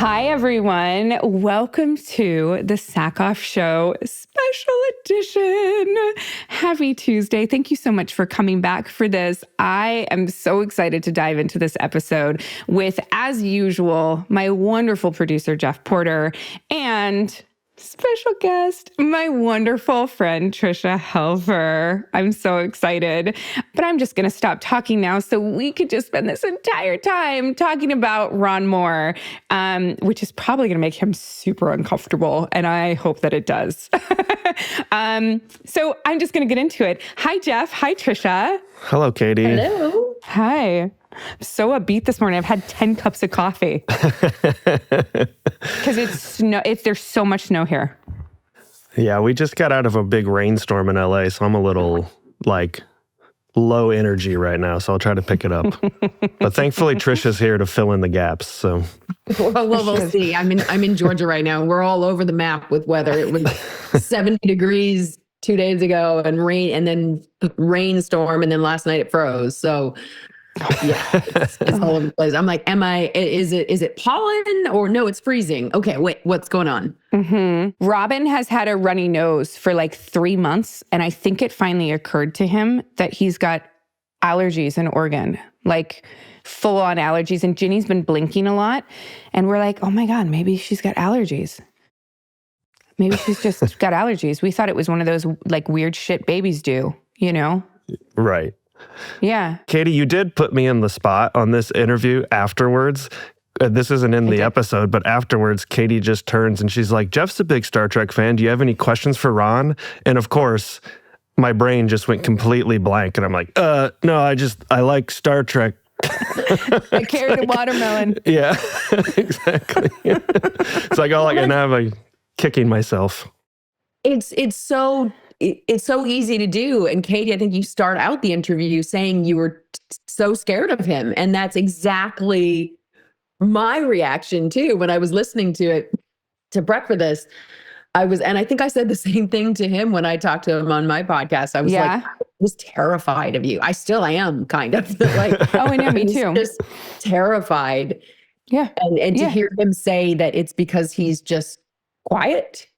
Hi, everyone. Welcome to the Sackhoff Show Special Edition. Happy Tuesday. Thank you so much for coming back for this. I am so excited to dive into this episode with, as usual, my wonderful producer, Jeff Porter, and special guest, my wonderful friend, Tricia Helfer. I'm so excited, but I'm just going to stop talking now so we could just spend this entire time talking about Ron Moore, which is probably going to make him super uncomfortable, and I hope that it does. So I'm just going to get into it. Hi, Jeff. Hi, Tricia. Hello, Katee. Hello. Hi. I'm so upbeat this morning. I've had 10 cups of coffee. Because there's so much snow here. Yeah, we just got out of a big rainstorm in LA, so I'm a little, low energy right now, so I'll try to pick it up. But thankfully, Tricia's here to fill in the gaps, so. Well, we'll see. I'm in Georgia right now. We're all over the map with weather. It was 70 degrees 2 days ago and rain, and then rainstorm, and then last night it froze. So yeah, it's all over the place. I'm like, is it pollen or no, it's freezing. Okay, wait, what's going on? Mm-hmm. Robin has had a runny nose for 3 months. And I think it finally occurred to him that he's got allergies in Oregon, full on allergies. And Ginny's been blinking a lot. And we're like, oh my God, maybe she's got allergies. Maybe she's just got allergies. We thought it was one of those weird shit babies do, Right. Yeah. Katee, you did put me in the spot on this interview afterwards. This isn't in the episode, but afterwards, Katee just turns and she's like, Jeff's a big Star Trek fan. Do you have any questions for Ron? And of course, my brain just went completely blank. And I'm like, no, I like Star Trek. I carried a watermelon. Yeah, exactly. It's all I can have, kicking myself. It's so easy to do. And Katee, I think you start out the interview saying you were so scared of him. And that's exactly my reaction too. When I was listening to prep for this, and I think I said the same thing to him when I talked to him on my podcast. I was I was terrified of you. I still am kind of oh, I know, me too. Just terrified. Yeah. And to hear him say that it's because he's just quiet.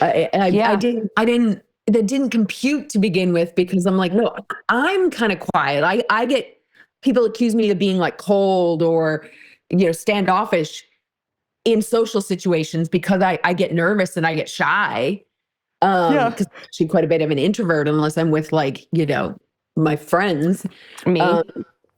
That didn't compute to begin with, because I'm like, no, I'm kind of quiet. I get people accuse me of being cold or, standoffish in social situations because I get nervous and I get shy. Because I'm actually quite a bit of an introvert unless I'm with my friends. Me.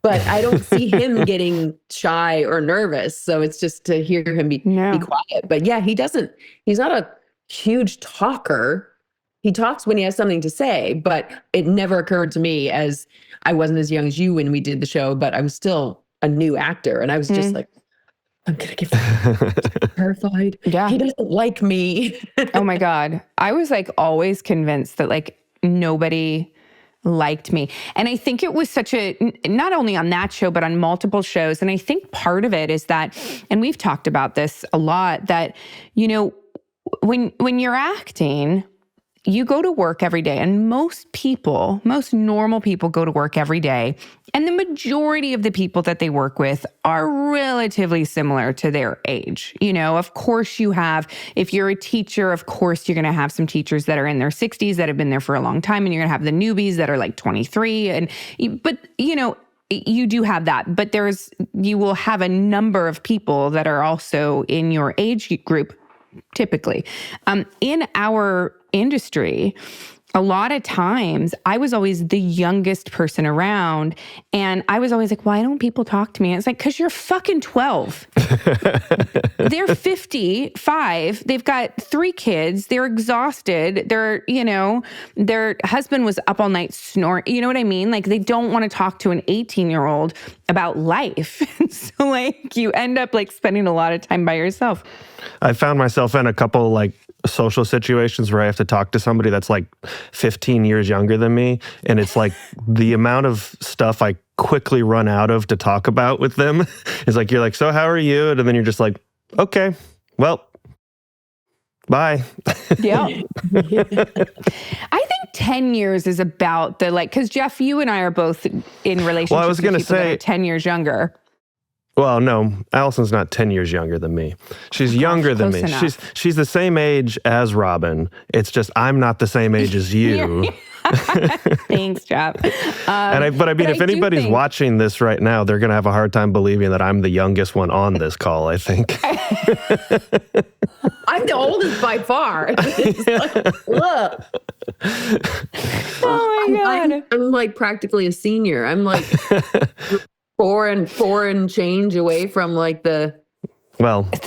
But I don't see him getting shy or nervous. So it's just to hear him be quiet. But yeah, he's not a huge talker. He talks when he has something to say, but it never occurred to me, as I wasn't as young as you when we did the show, but I was still a new actor. And I was just like, I'm going to get terrified. Yeah. He doesn't like me. Oh my God. I was always convinced that nobody liked me. And I think it was not only on that show, but on multiple shows. And I think part of it is that, and we've talked about this a lot, that, when you're acting, you go to work every day, and most normal people go to work every day. And the majority of the people that they work with are relatively similar to their age. Of course if you're a teacher, of course you're going to have some teachers that are in their 60s that have been there for a long time, and you're going to have the newbies that are 23. But you do have that, but you will have a number of people that are also in your age group, typically. In our industry, a lot of times I was always the youngest person around, and I was always like, why don't people talk to me? And it's because you're fucking 12. They're 55. They've got 3 kids. They're exhausted. Their husband was up all night snoring. You know what I mean? They don't want to talk to an 18-year-old about life. So you end up spending a lot of time by yourself. I found myself in a couple social situations where I have to talk to somebody that's 15 years younger than me. And it's the amount of stuff I quickly run out of to talk about with them is you're so how are you? And then you're just okay, well, bye. Yeah. I think 10 years is about because Jeff, you and I are both in relationships with people that are 10 years younger. Well, no, Allison's not 10 years younger than me. She's younger than me. enough. She's the same age as Robin. It's just I'm not the same age as you. Thanks, Jeff. But I mean, if anybody's watching this right now, they're going to have a hard time believing that I'm the youngest one on this call, I think. I'm the oldest by far. It's like, look. Oh my God. I'm like practically a senior. I'm like four and change away from like the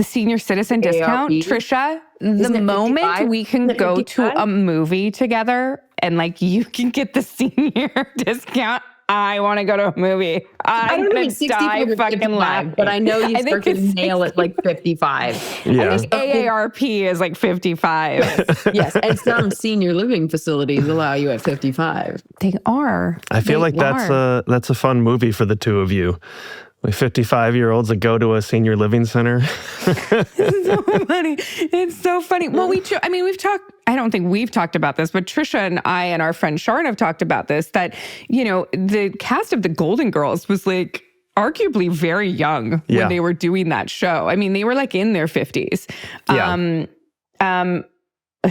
senior citizen discount, Tricia. The moment we can go to a movie together and like you can get the senior discount, I want to go to a movie. I'm going to die fucking laughing. But I know you start to nail it like 55. Yeah. I think AARP is like 55. Yes, and some senior living facilities allow you at 55. They are. I feel like that's a fun movie for the two of you. Like 55-year-olds that go to a senior living center. It's so funny. It's so funny. Well, we've talked, I don't think we've talked about this, but Tricia and I and our friend Sharon have talked about this, that, the cast of the Golden Girls was like arguably very young when they were doing that show. I mean, they were like in their 50s.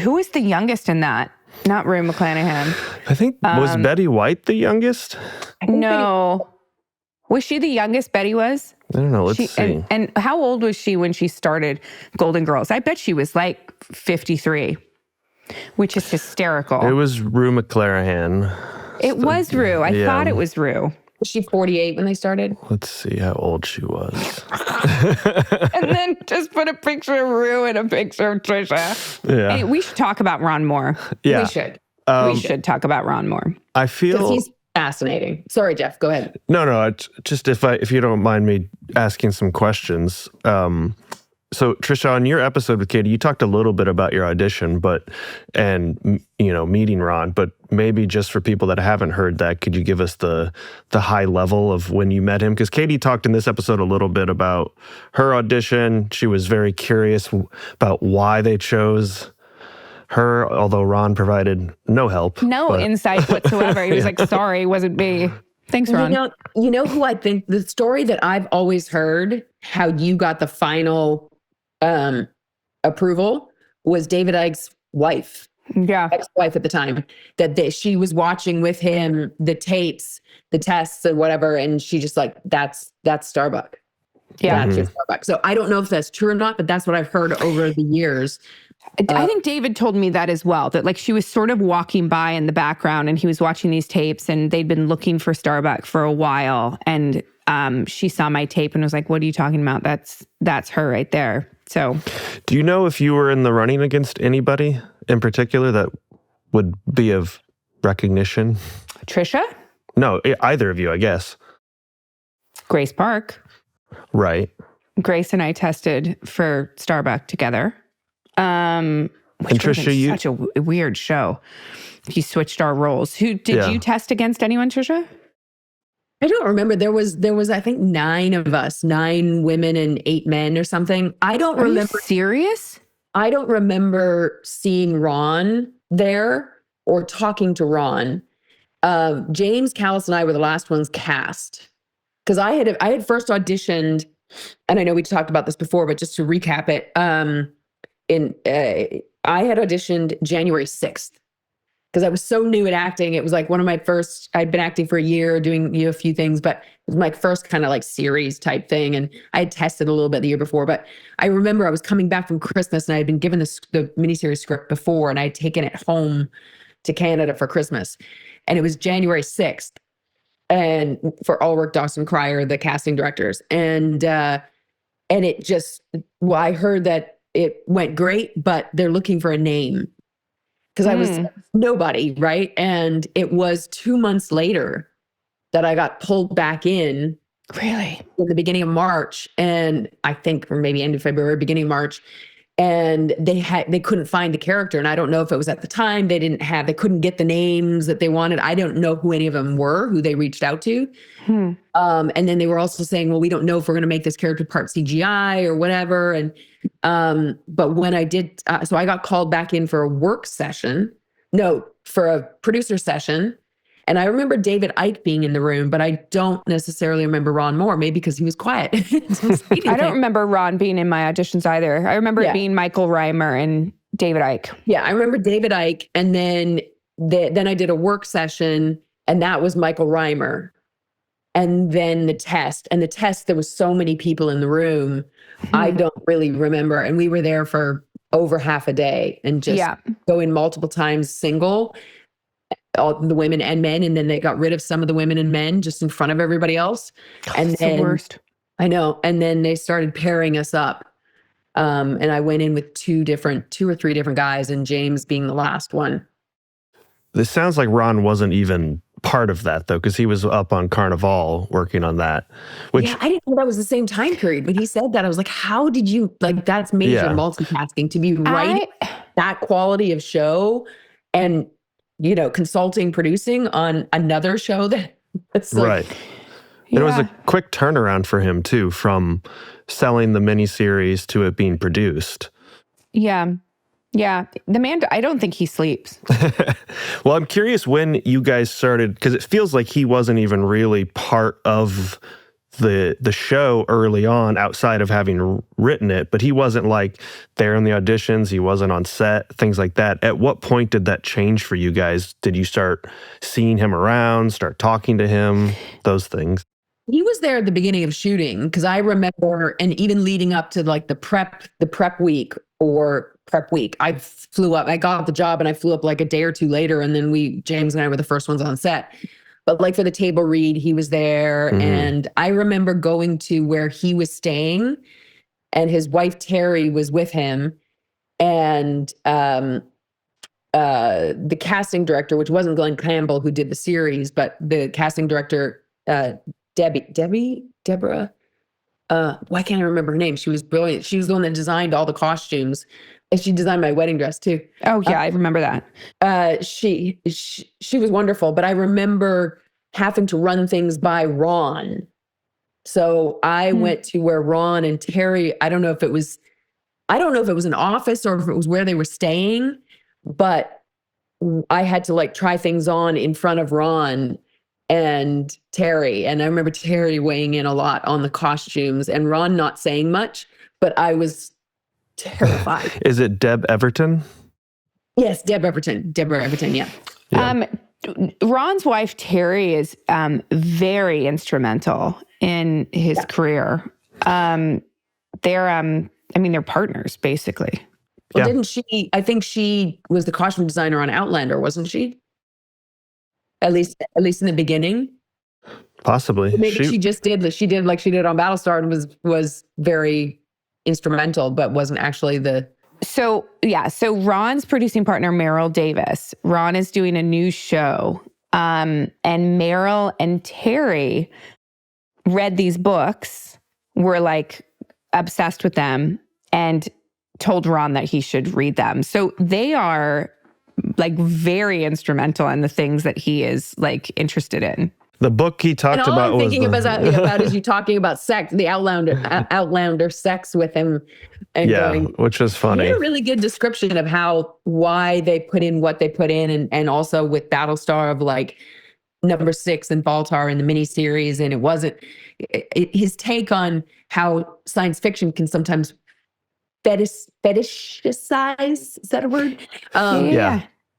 Who was the youngest in that? Not Rue McClanahan. I think, was Betty White the youngest? No. Was she the youngest Betty was? I don't know. Let's see. And how old was she when she started Golden Girls? I bet she was like 53, which is hysterical. It was Rue McClanahan. It was Rue. I thought it was Rue. Was she 48 when they started? Let's see how old she was. And then just put a picture of Rue and a picture of Tricia. Yeah. Hey, we should talk about Ron Moore. Yeah. We should. We should talk about Ron Moore. I feel... He's fascinating. Sorry, Jeff. Go ahead. No. Just if you don't mind me asking some questions. So Tricia, on your episode with Katee, you talked a little bit about your audition, meeting Ron. But maybe just for people that haven't heard that, could you give us the high level of when you met him? Because Katee talked in this episode a little bit about her audition. She was very curious about why they chose her, although Ron provided no help. No insight whatsoever. He was like, sorry, wasn't me. Thanks, Ron. You know who I think, the story that I've always heard, how you got the final approval, was David Icke's wife. Yeah. Ex-wife at the time, that she was watching with him the tapes, the tests and whatever, and she just like, that's Starbuck. Yeah. That's Starbuck. So I don't know if that's true or not, but that's what I've heard over the years. I think David told me that as well, that like she was sort of walking by in the background and he was watching these tapes and they'd been looking for Starbuck for a while. And she saw my tape and was like, what are you talking about? That's her right there. So do you know if you were in the running against anybody in particular that would be of recognition? Tricia? No, either of you, I guess. Grace Park. Right. Grace and I tested for Starbuck together. Which Tricia, such a weird show. He switched our roles. Did you test against anyone, Tricia? I don't remember. There was I think 9 of us, 9 women and 8 men or something. I don't remember. Are you serious? I don't remember seeing Ron there or talking to Ron. James, Callis, and I were the last ones cast, because I had first auditioned, and I know we talked about this before, but just to recap it. I had auditioned January 6th because I was so new at acting. It was like one of my first, I'd been acting for a year, doing a few things, but it was my first kind of like series type thing. And I had tested a little bit the year before, but I remember I was coming back from Christmas and I had been given the miniseries script before, and I had taken it home to Canada for Christmas. And it was January 6th. And for Ulrich Dawson Cryer, the casting directors. And it just, I heard that it went great, but they're looking for a name, because I was nobody, right? And it was 2 months later that I got pulled back in. Really? In the beginning of March, and I think, or maybe end of February, beginning of March, and they couldn't find the character. And I don't know if it was at the time they couldn't get the names that they wanted. I don't know who any of them were, who they reached out to. And then they were also saying, well, we don't know if we're going to make this character part CGI or whatever. And but when I did, so I got called back in for a work session, for a producer session. And I remember David Icke being in the room, but I don't necessarily remember Ron Moore, maybe because he was quiet. I don't remember Ron being in my auditions either. I remember it being Michael Reimer and David Icke. Yeah, I remember David Icke. And then I did a work session, and that was Michael Reimer. And then the test. And the test, there was so many people in the room. I don't really remember. And we were there for over half a day and just go in multiple times single, all the women and men. And then they got rid of some of the women and men just in front of everybody else. And then, the worst. I know. And then they started pairing us up. And I went in with two or three different guys, and James being the last one. This sounds like Ron wasn't even part of that, though, because he was up on Carnival working on that. Which, I didn't know that was the same time period. When he said that, I was like, how did you, like, that's major multitasking to be writing that quality of show and, you know, consulting, producing on another show that's like, right. And it was a quick turnaround for him, too, from selling the miniseries to it being produced. Yeah. Yeah. The man, I don't think he sleeps. Well, I'm curious when you guys started, because it feels like he wasn't even really part of the show early on outside of having written it, but he wasn't like there in the auditions. He wasn't on set, things like that. At what point did that change for you guys? Did you start seeing him around, start talking to him, those things? He was there at the beginning of shooting, because I remember, and even leading up to like the prep week, I flew up, I got the job and I flew up like a day or two later. And then James and I were the first ones on set. But like for the table read, he was there. Mm-hmm. And I remember going to where he was staying, and his wife, Terry, was with him. And the casting director, which wasn't Glenn Campbell, who did the series, but the casting director, Deborah, why can't I remember her name? She was brilliant. She was the one that designed all the costumes. And she designed my wedding dress too. Oh yeah, I remember that. She was wonderful, but I remember having to run things by Ron. So I went to where Ron and Terry, I don't know if it was an office or if it was where they were staying, but I had to like try things on in front of Ron and Terry. And I remember Terry weighing in a lot on the costumes and Ron not saying much, but I was terrified. Is it Deb Everton? Yes, Deborah Everton, yeah. Ron's wife, Terry, is very instrumental in his career. They're partners, basically. Well, didn't she, I think she was the costume designer on Outlander, wasn't she? At least in the beginning. Possibly. Maybe she did like she did on Battlestar and was very instrumental, but wasn't actually So Ron's producing partner, Meryl Davis. Ron is doing a new show. And Meryl and Terry read these books, were like obsessed with them, and told Ron that he should read them. So they are like very instrumental in the things that he is like interested in. The book he talked about was thinking about is you talking about sex, the Outlander sex with him, and going, which was funny. He had a really good description of why they put in what they put in, and also with Battlestar of like number 6 and Baltar in the miniseries, and it wasn't his take on how science fiction can sometimes fetishize. Is that a word?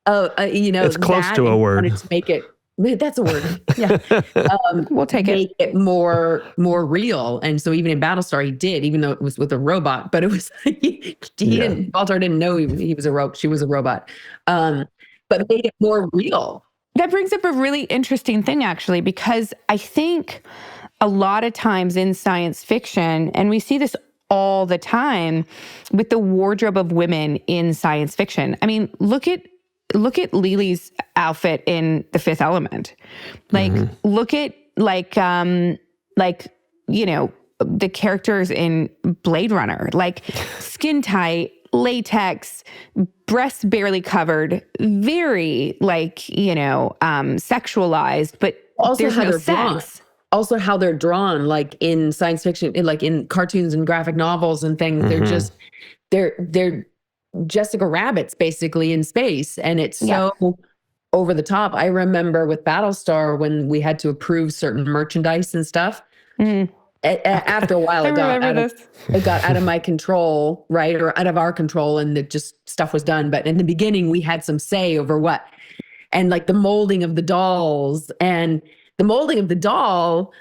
It's close to a word. To make it. That's a word. Yeah. We'll take make it more real. And so even in Battlestar, he did, even though it was with a robot, but it was, Baltar didn't know he was a robot. She was a robot. But made it more real. That brings up a really interesting thing, actually, because I think a lot of times in science fiction, and we see this all the time with the wardrobe of women in science fiction. I mean, look at Lily's outfit in The Fifth Element. Like, look at the characters in Blade Runner, like skin tight, latex, breasts barely covered, very sexualized, but also there's no sex. Also how they're drawn, like in science fiction, like in cartoons and graphic novels and things, they're Jessica Rabbits basically in space. And it's so over the top. I remember with Battlestar when we had to approve certain merchandise and stuff. After a while, it got out of my control, right? Or out of our control, and it just stuff was done. But in the beginning, we had some say over what, and like the molding of the dolls, and the molding of the doll,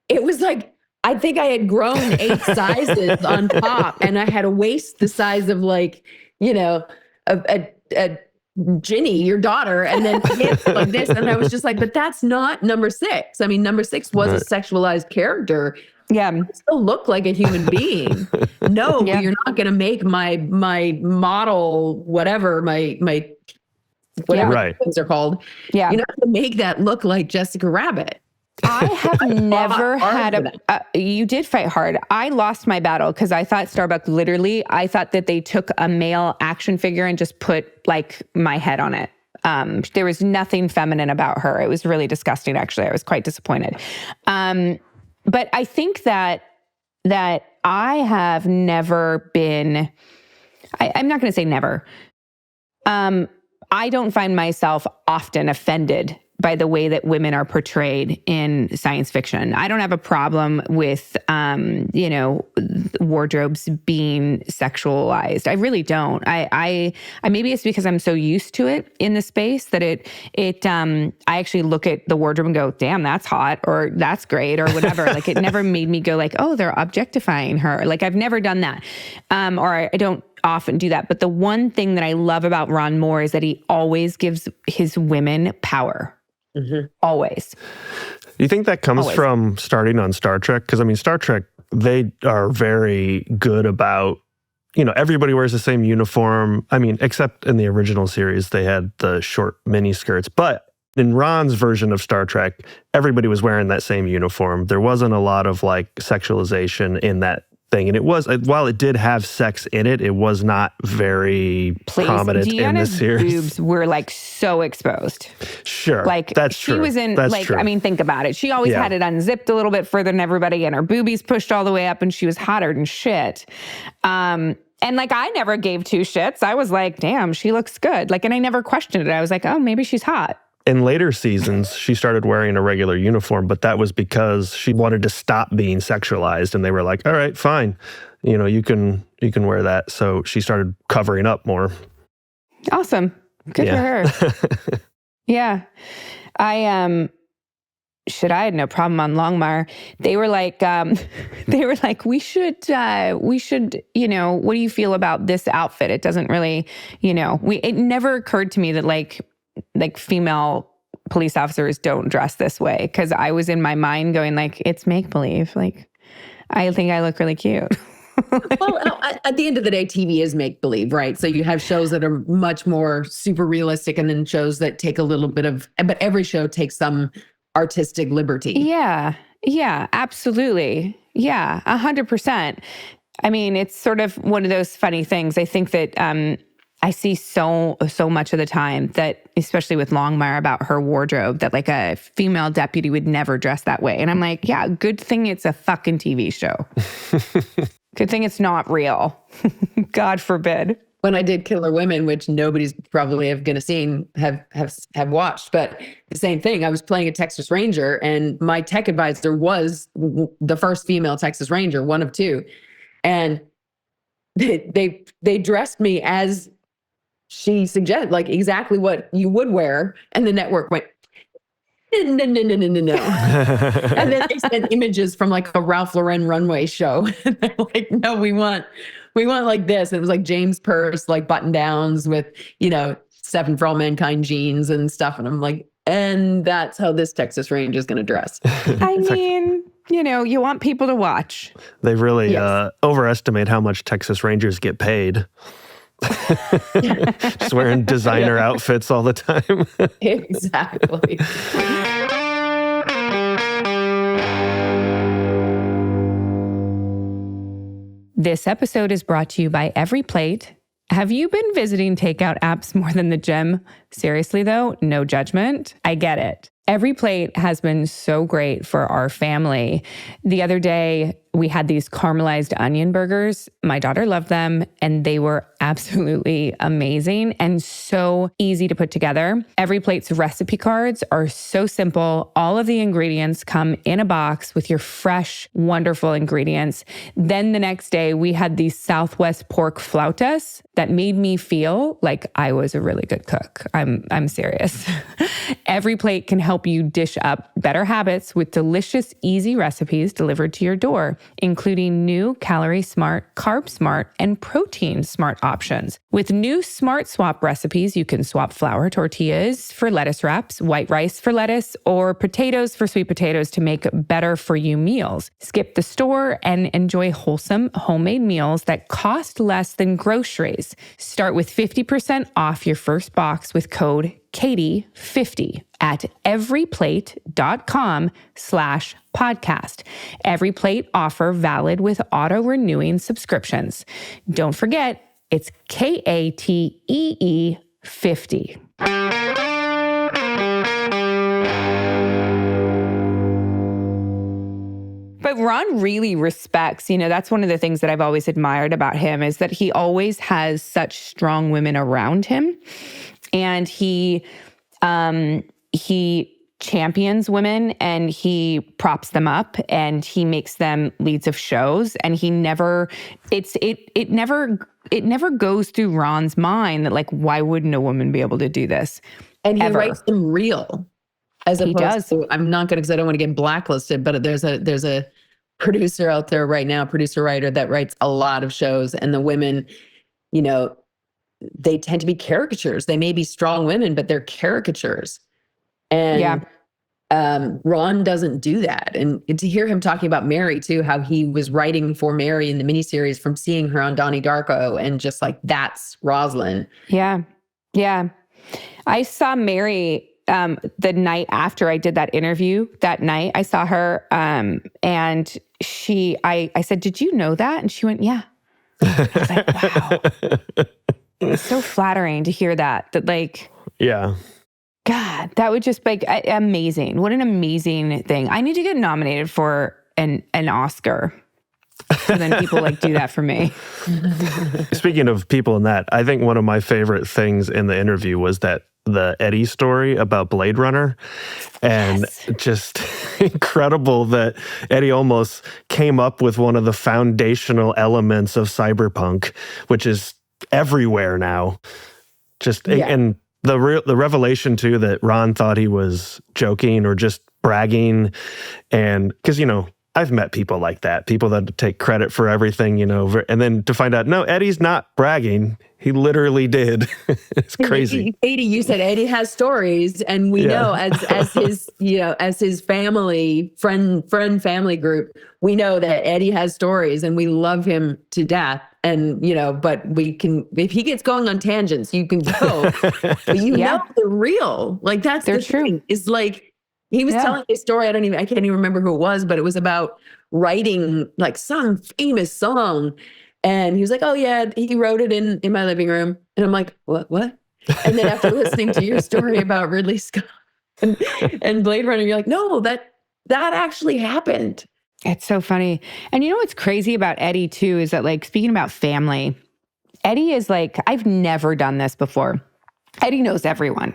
it was like, I think I had grown 8 sizes on top, and I had a waist the size of like, you know, a Ginny, your daughter, and then hips like this. And I was just like, but that's not number 6. I mean, number 6 was a sexualized character. Yeah. It still looked like a human being. No, you're not going to make my model, whatever, my whatever things are called. Yeah. You're not going to make that look like Jessica Rabbit. I have never had you did fight hard. I lost my battle because I thought Starbuck, literally, I thought that they took a male action figure and just put like my head on it. There was nothing feminine about her. It was really disgusting, actually. I was quite disappointed. But I think that I have never been, I'm not going to say never. I don't find myself often offended by the way that women are portrayed in science fiction. I don't have a problem with, wardrobes being sexualized. I really don't. I maybe it's because I'm so used to it in the space that I actually look at the wardrobe and go, damn, that's hot, or that's great, or whatever. Like, it never made me go like, oh, they're objectifying her. Like, I've never done that. Or I don't often do that. But the one thing that I love about Ron Moore is that he always gives his women power. Mm-hmm. Always. You think that comes from starting on Star Trek? Because, I mean, Star Trek, they are very good about, everybody wears the same uniform. I mean, except in the original series, they had the short mini skirts. But in Ron's version of Star Trek, everybody was wearing that same uniform. There wasn't a lot of like sexualization in that thing. And it was, while it did have sex in it, it was not very prominent in the series. Boobs were like so exposed. Sure. Like, that's she true. was in, that's like, true. I mean, think about it. She always had it unzipped a little bit further than everybody, and her boobies pushed all the way up, and she was hotter than shit. And like, I never gave 2 shits. I was like, damn, she looks good. Like, and I never questioned it. I was like, oh, maybe she's hot. In later seasons, she started wearing a regular uniform, but that was because she wanted to stop being sexualized. And they were like, all right, fine. You can wear that. So she started covering up more. Awesome. Good for her. Yeah. I had no problem on Longmire. They were like, we should, what do you feel about this outfit? It doesn't really, it never occurred to me that like female police officers don't dress this way. Because I was in my mind going like, it's make-believe. Like, I think I look really cute. Well, at the end of the day, TV is make-believe, right? So you have shows that are much more super realistic, and then shows that take a little bit of, but every show takes some artistic liberty. Yeah. Yeah, absolutely. Yeah, 100%. I mean, it's sort of one of those funny things. I think that, I see so much of the time that, especially with Longmire, about her wardrobe, that like a female deputy would never dress that way. And I'm like, yeah, good thing it's a fucking TV show. Good thing it's not real. God forbid. When I did Killer Women, which nobody's probably have watched, but the same thing. I was playing a Texas Ranger, and my tech advisor was the first female Texas Ranger, one of 2, and they dressed me as she suggested, like exactly what you would wear. And the network went, no. And then they sent images from like a Ralph Lauren runway show. And they're like, no, we want like this. And it was like James Purse, like button downs with, 7 for All Mankind jeans and stuff. And I'm like, and that's how this Texas Ranger is going to dress. I mean, you want people to watch. They really overestimate how much Texas Rangers get paid. Just wearing designer outfits all the time. Exactly. This episode is brought to you by Every Plate. Have you been visiting takeout apps more than the gym? Seriously though, no judgment. I get it. Every Plate has been so great for our family. The other day, we had these caramelized onion burgers. My daughter loved them, and they were absolutely amazing and so easy to put together. Every Plate's recipe cards are so simple. All of the ingredients come in a box with your fresh, wonderful ingredients. Then the next day, we had these Southwest pork flautas that made me feel like I was a really good cook. I'm serious. Every Plate can help you dish up better habits with delicious, easy recipes delivered to your door, including new calorie smart, carb smart, and protein smart options. With new Smart Swap recipes, you can swap flour tortillas for lettuce wraps, white rice for lettuce, or potatoes for sweet potatoes to make better for you meals. Skip the store and enjoy wholesome homemade meals that cost less than groceries. Start with 50% off your first box with code Katee50 at everyplate.com/podcast. Every Plate offer valid with auto-renewing subscriptions. Don't forget, it's KATEE 50. But Ron really respects, that's one of the things that I've always admired about him is that he always has such strong women around him. And he champions women and he props them up and he makes them leads of shows. And he never, it never goes through Ron's mind that like, why wouldn't a woman be able to do this? And he ever? writes them real. As opposed to, I'm not going to, because I don't want to get blacklisted, but there's a producer out there right now, producer writer that writes a lot of shows, and the women, they tend to be caricatures. They may be strong women, but they're caricatures. And Ron doesn't do that. And to hear him talking about Mary too, how he was writing for Mary in the miniseries from seeing her on Donnie Darko, and just like, that's Rosalind. Yeah. Yeah. I saw Mary the night after I did that interview. That night I saw her and I said, "Did you know that?" And she went, "Yeah." I was like, wow. It's so flattering to hear that like, yeah. God, that would just be amazing. What an amazing thing. I need to get nominated for an Oscar. So then people do that for me. Speaking of people in that, I think one of my favorite things in the interview was the Eddie story about Blade Runner. And just incredible that Eddie almost came up with one of the foundational elements of cyberpunk, which is everywhere now. And the revelation too that Ron thought he was joking or just bragging, and because I've met people like that, people that take credit for everything, and then to find out, no, Eddie's not bragging. He literally did. It's crazy. Katie, you said Eddie has stories, and we know as his, as his family family group, we know that Eddie has stories, and we love him to death. And but we can, if he gets going on tangents, you can go. But know they're real. Like they're true. Thing. Is like. He was telling a story. I can't even remember who it was, but it was about writing like some famous song. And he was like, "Oh yeah, he wrote it in my living room." And I'm like, what? And then after listening to your story about Ridley Scott and Blade Runner, you're like, no, that actually happened. It's so funny. And what's crazy about Eddie too, is that speaking about family, Eddie is I've never done this before. Eddie knows everyone.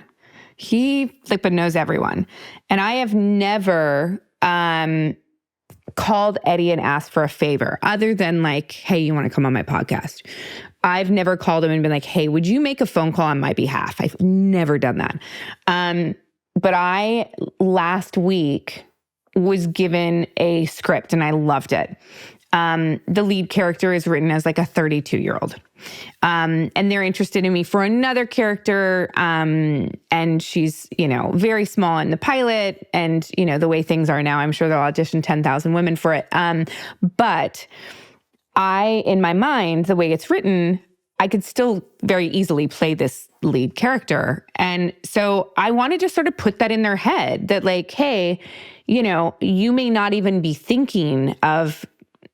He flippin' knows everyone. And I have never called Eddie and asked for a favor other than hey, you want to come on my podcast? I've never called him and been like, hey, would you make a phone call on my behalf? I've never done that. But I, last week, was given a script and I loved it. The lead character is written as a 32-year-old. And they're interested in me for another character. And she's, very small in the pilot. And, the way things are now, I'm sure they'll audition 10,000 women for it. But in my mind, the way it's written, I could still very easily play this lead character. And so I wanted to sort of put that in their head that hey, you may not even be thinking of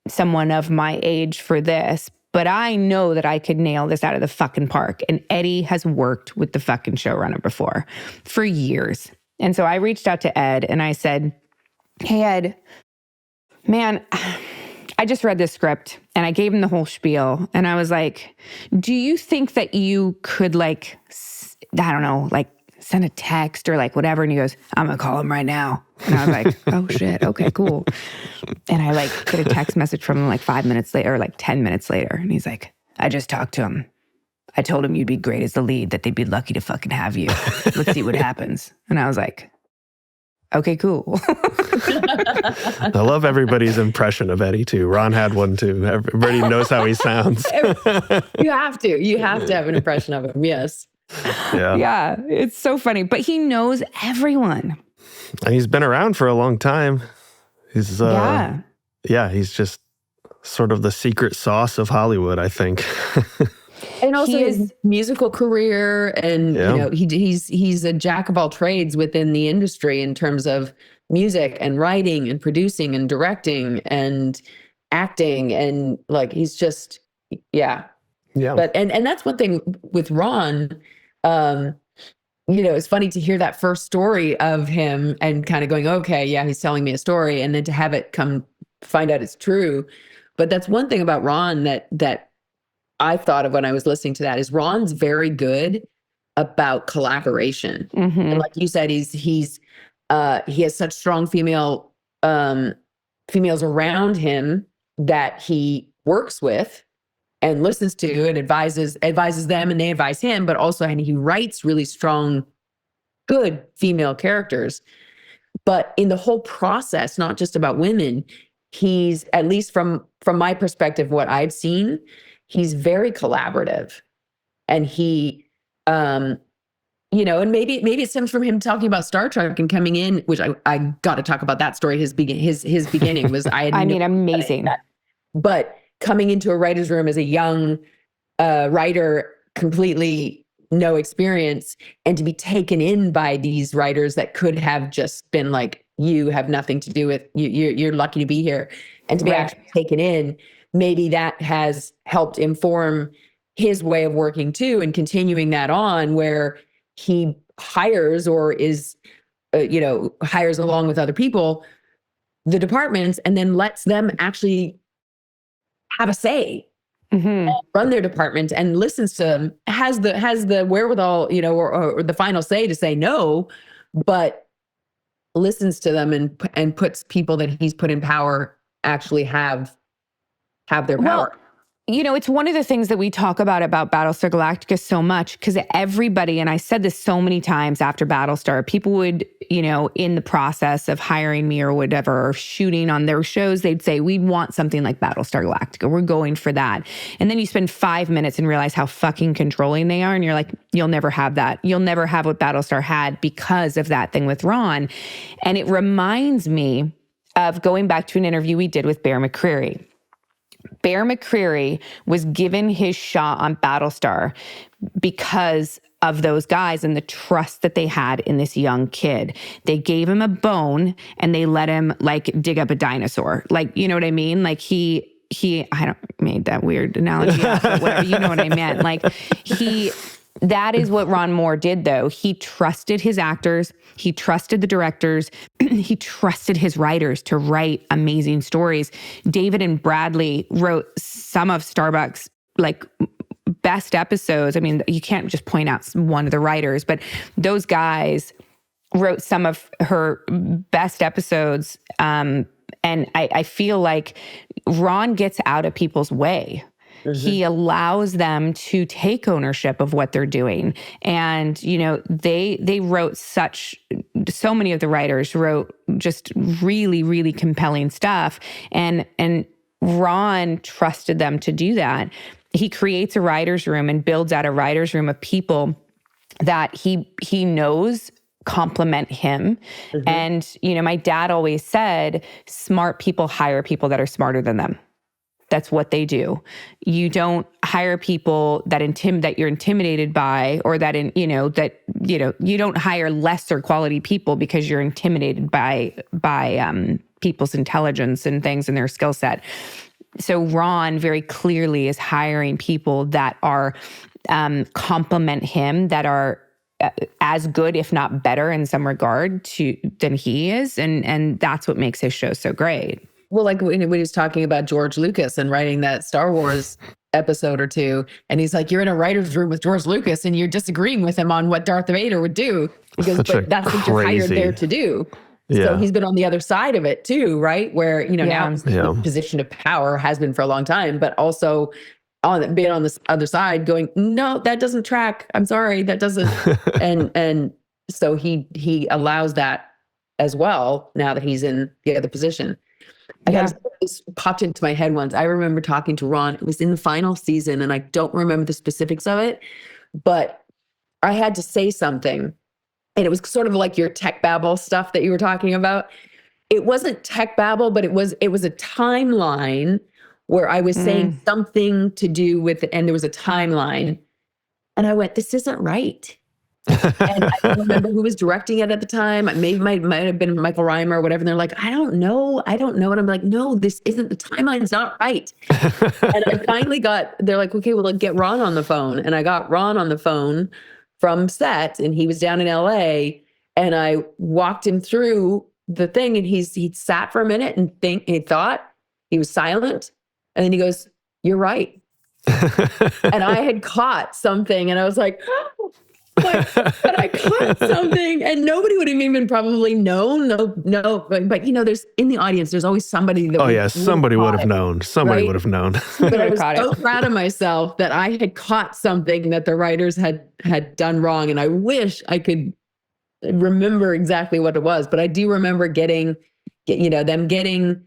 someone of my age for this, but I know that I could nail this out of the fucking park. And Eddie has worked with the fucking showrunner before for years. And so I reached out to Ed and I said, hey, Ed, man, I just read this script and I gave him the whole spiel. And I was like, do you think that you could like, I don't know, like send a text or like whatever? And he goes, I'm going to call him right now. And I was like, oh shit. Okay, cool. And I like get a text message from him like 5 minutes later or like 10 minutes later. And he's like, I just talked to him. I told him you'd be great as the lead, that they'd be lucky to fucking have you. Let's see what happens. And I was like, okay, cool. I love everybody's impression of Eddie too. Ron had one too. Everybody knows how he sounds. You have to have an impression of him. Yes. Yeah, it's so funny. But he knows everyone. And he's been around for a long time. He's he's just sort of the secret sauce of Hollywood, I think. And also his musical career, and you know, he's a jack of all trades within the industry in terms of music and writing and producing and directing and acting, and like he's just But and that's one thing with Ron. You know, it's funny to hear that first story of him and kind of going, okay, yeah, he's telling me a story, and then to have it come find out it's true. But that's one thing about Ron that I thought of when I was listening to that is Ron's very good about collaboration. Mm-hmm. And like you said, he has such strong females around him that he works with and listens to and advises them, and they advise him, but also, and he writes really strong, good female characters. But in the whole process, not just about women, he's, at least from my perspective, what I've seen, he's very collaborative. And he, you know, and maybe it stems from him talking about Star Trek and coming in, which I got to talk about that story. His beginning was, amazing. But coming into a writer's room as a young writer, completely no experience, and to be taken in by these writers that could have just been like, you have nothing to do with, you're lucky to be here, and to be actually taken in, maybe that has helped inform his way of working too, and continuing that on where he hires or is, hires along with other people, the departments, and then lets them actually have a say, run their department, and listens to them, has the wherewithal, you know, or the final say to say no, but listens to them and puts people that he's put in power actually have their power. Well, you know, it's one of the things that we talk about Battlestar Galactica so much, because everybody, and I said this so many times after Battlestar, people would, you know, in the process of hiring me or whatever, or shooting on their shows, they'd say, we want something like Battlestar Galactica. We're going for that. And then you spend 5 minutes and realize how fucking controlling they are. And you're like, you'll never have that. You'll never have what Battlestar had because of that thing with Ron. And it reminds me of going back to an interview we did with Bear McCreary. Bear McCreary was given his shot on Battlestar because of those guys and the trust that they had in this young kid. They gave him a bone and they let him like dig up a dinosaur. Like, you know what I mean? Like he I don't made that weird analogy up, but whatever, you know what I meant. Like that is what Ron Moore did, though. He trusted his actors. He trusted the directors. He trusted his writers to write amazing stories. David and Bradley wrote some of Starbucks, like, best episodes. I mean, you can't just point out one of the writers, but those guys wrote some of her best episodes. And I feel like Ron gets out of people's way. He allows them to take ownership of what they're doing. And, you know, they wrote so many of the writers wrote just really, really compelling stuff. And Ron trusted them to do that. He creates a writer's room and builds out a writer's room of people that he knows complement him. And, you know, my dad always said, smart people hire people that are smarter than them. That's what they do. You don't hire people that you're intimidated by, or you don't hire lesser quality people because you're intimidated by people's intelligence and things and their skill set. So Ron very clearly is hiring people that are complement him, that are as good, if not better, in some regard than he is, and that's what makes his show so great. Well, like when he was talking about George Lucas and writing that Star Wars episode or two, and he's like, you're in a writer's room with George Lucas and you're disagreeing with him on what Darth Vader would do. Because but that's what you're hired there to do. So he's been on the other side of it too, right? Where, now he's in a position of power, has been for a long time, but also being on this other side going, no, that doesn't track. I'm sorry, that doesn't. and so he allows that as well now that he's in the other position. This popped into my head once. I remember talking to Ron. It was in the final season, and I don't remember the specifics of it, but I had to say something. And it was sort of like your tech babble stuff that you were talking about. It wasn't tech babble, but it was a timeline where I was saying something to do with it, and there was a timeline. And I went, this isn't right. And I don't remember who was directing it at the time. Maybe might have been Michael Reimer or whatever. And they're like, I don't know. And I'm like, no, this isn't, the timeline's not right. And I finally they're like, okay, well, get Ron on the phone. And I got Ron on the phone from set, and he was down in LA, and I walked him through the thing, and he sat for a minute and he thought, he was silent. And then he goes, you're right. And I had caught something, and I was like, oh, but I caught something, and nobody would have even probably known. No. But there's in the audience, there's always somebody that somebody would have known. Somebody would have known. But I was so proud of myself that I had caught something that the writers had done wrong, and I wish I could remember exactly what it was. But I do remember them getting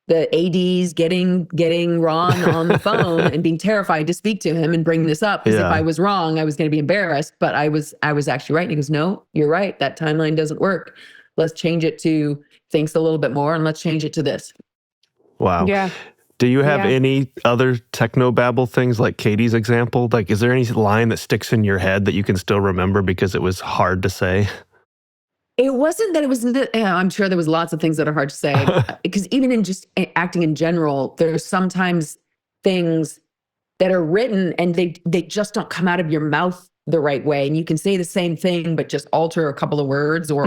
the ADs, getting Ron on the phone and being terrified to speak to him and bring this up, because if I was wrong, I was going to be embarrassed. But I was actually right. And he goes, no, you're right. That timeline doesn't work. Let's change it to thinks a little bit more, and let's change it to this. Wow. Yeah. Do you have any other technobabble things like Katee's example? Like, is there any line that sticks in your head that you can still remember because it was hard to say? It wasn't that it was, I'm sure there was lots of things that are hard to say, because even in just acting in general, there's sometimes things that are written and they just don't come out of your mouth the right way. And you can say the same thing, but just alter a couple of words, or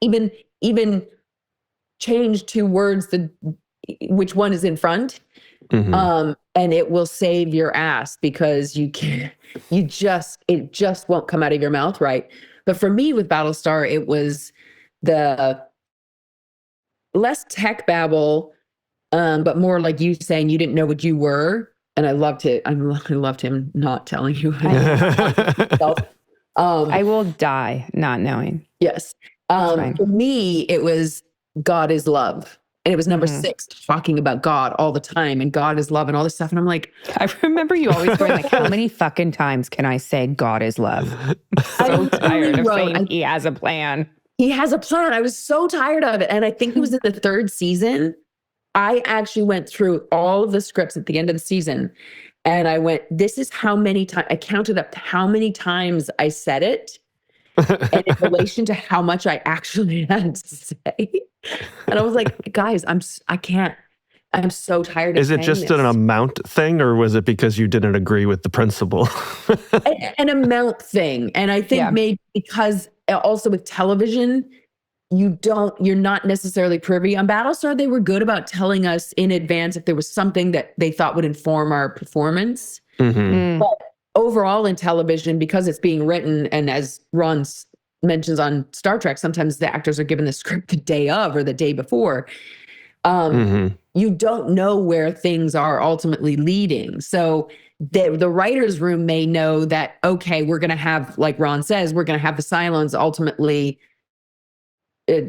even change two words, which one is in front. And it will save your ass, because it just won't come out of your mouth right. But for me with Battlestar, it was the less tech babble, but more like you saying you didn't know what you were. And I loved it. I loved him not telling you. I will die not knowing. Yes. For me, it was God is love. And it was number 6, talking about God all the time, and God is love and all this stuff. And I'm like, I remember you always going like, how many fucking times can I say God is love? I'm so tired of saying he has a plan. He has a plan. I was so tired of it. And I think it was in the 3rd season. I actually went through all of the scripts at the end of the season, and I went, this is how many times, I counted up how many times I said it. And in relation to how much I actually had to say. And I was like, guys, I'm so tired of Is it just an amount thing, or was it because you didn't agree with the principle? An amount thing. And I think maybe because also with television, you're not necessarily privy. On Battlestar, they were good about telling us in advance if there was something that they thought would inform our performance. But overall in television, because it's being written, and as Ron mentions on Star Trek, sometimes the actors are given the script the day of or the day before. You don't know where things are ultimately leading. So the writer's room may know that, okay, we're going to have, like Ron says, we're going to have the Cylons ultimately.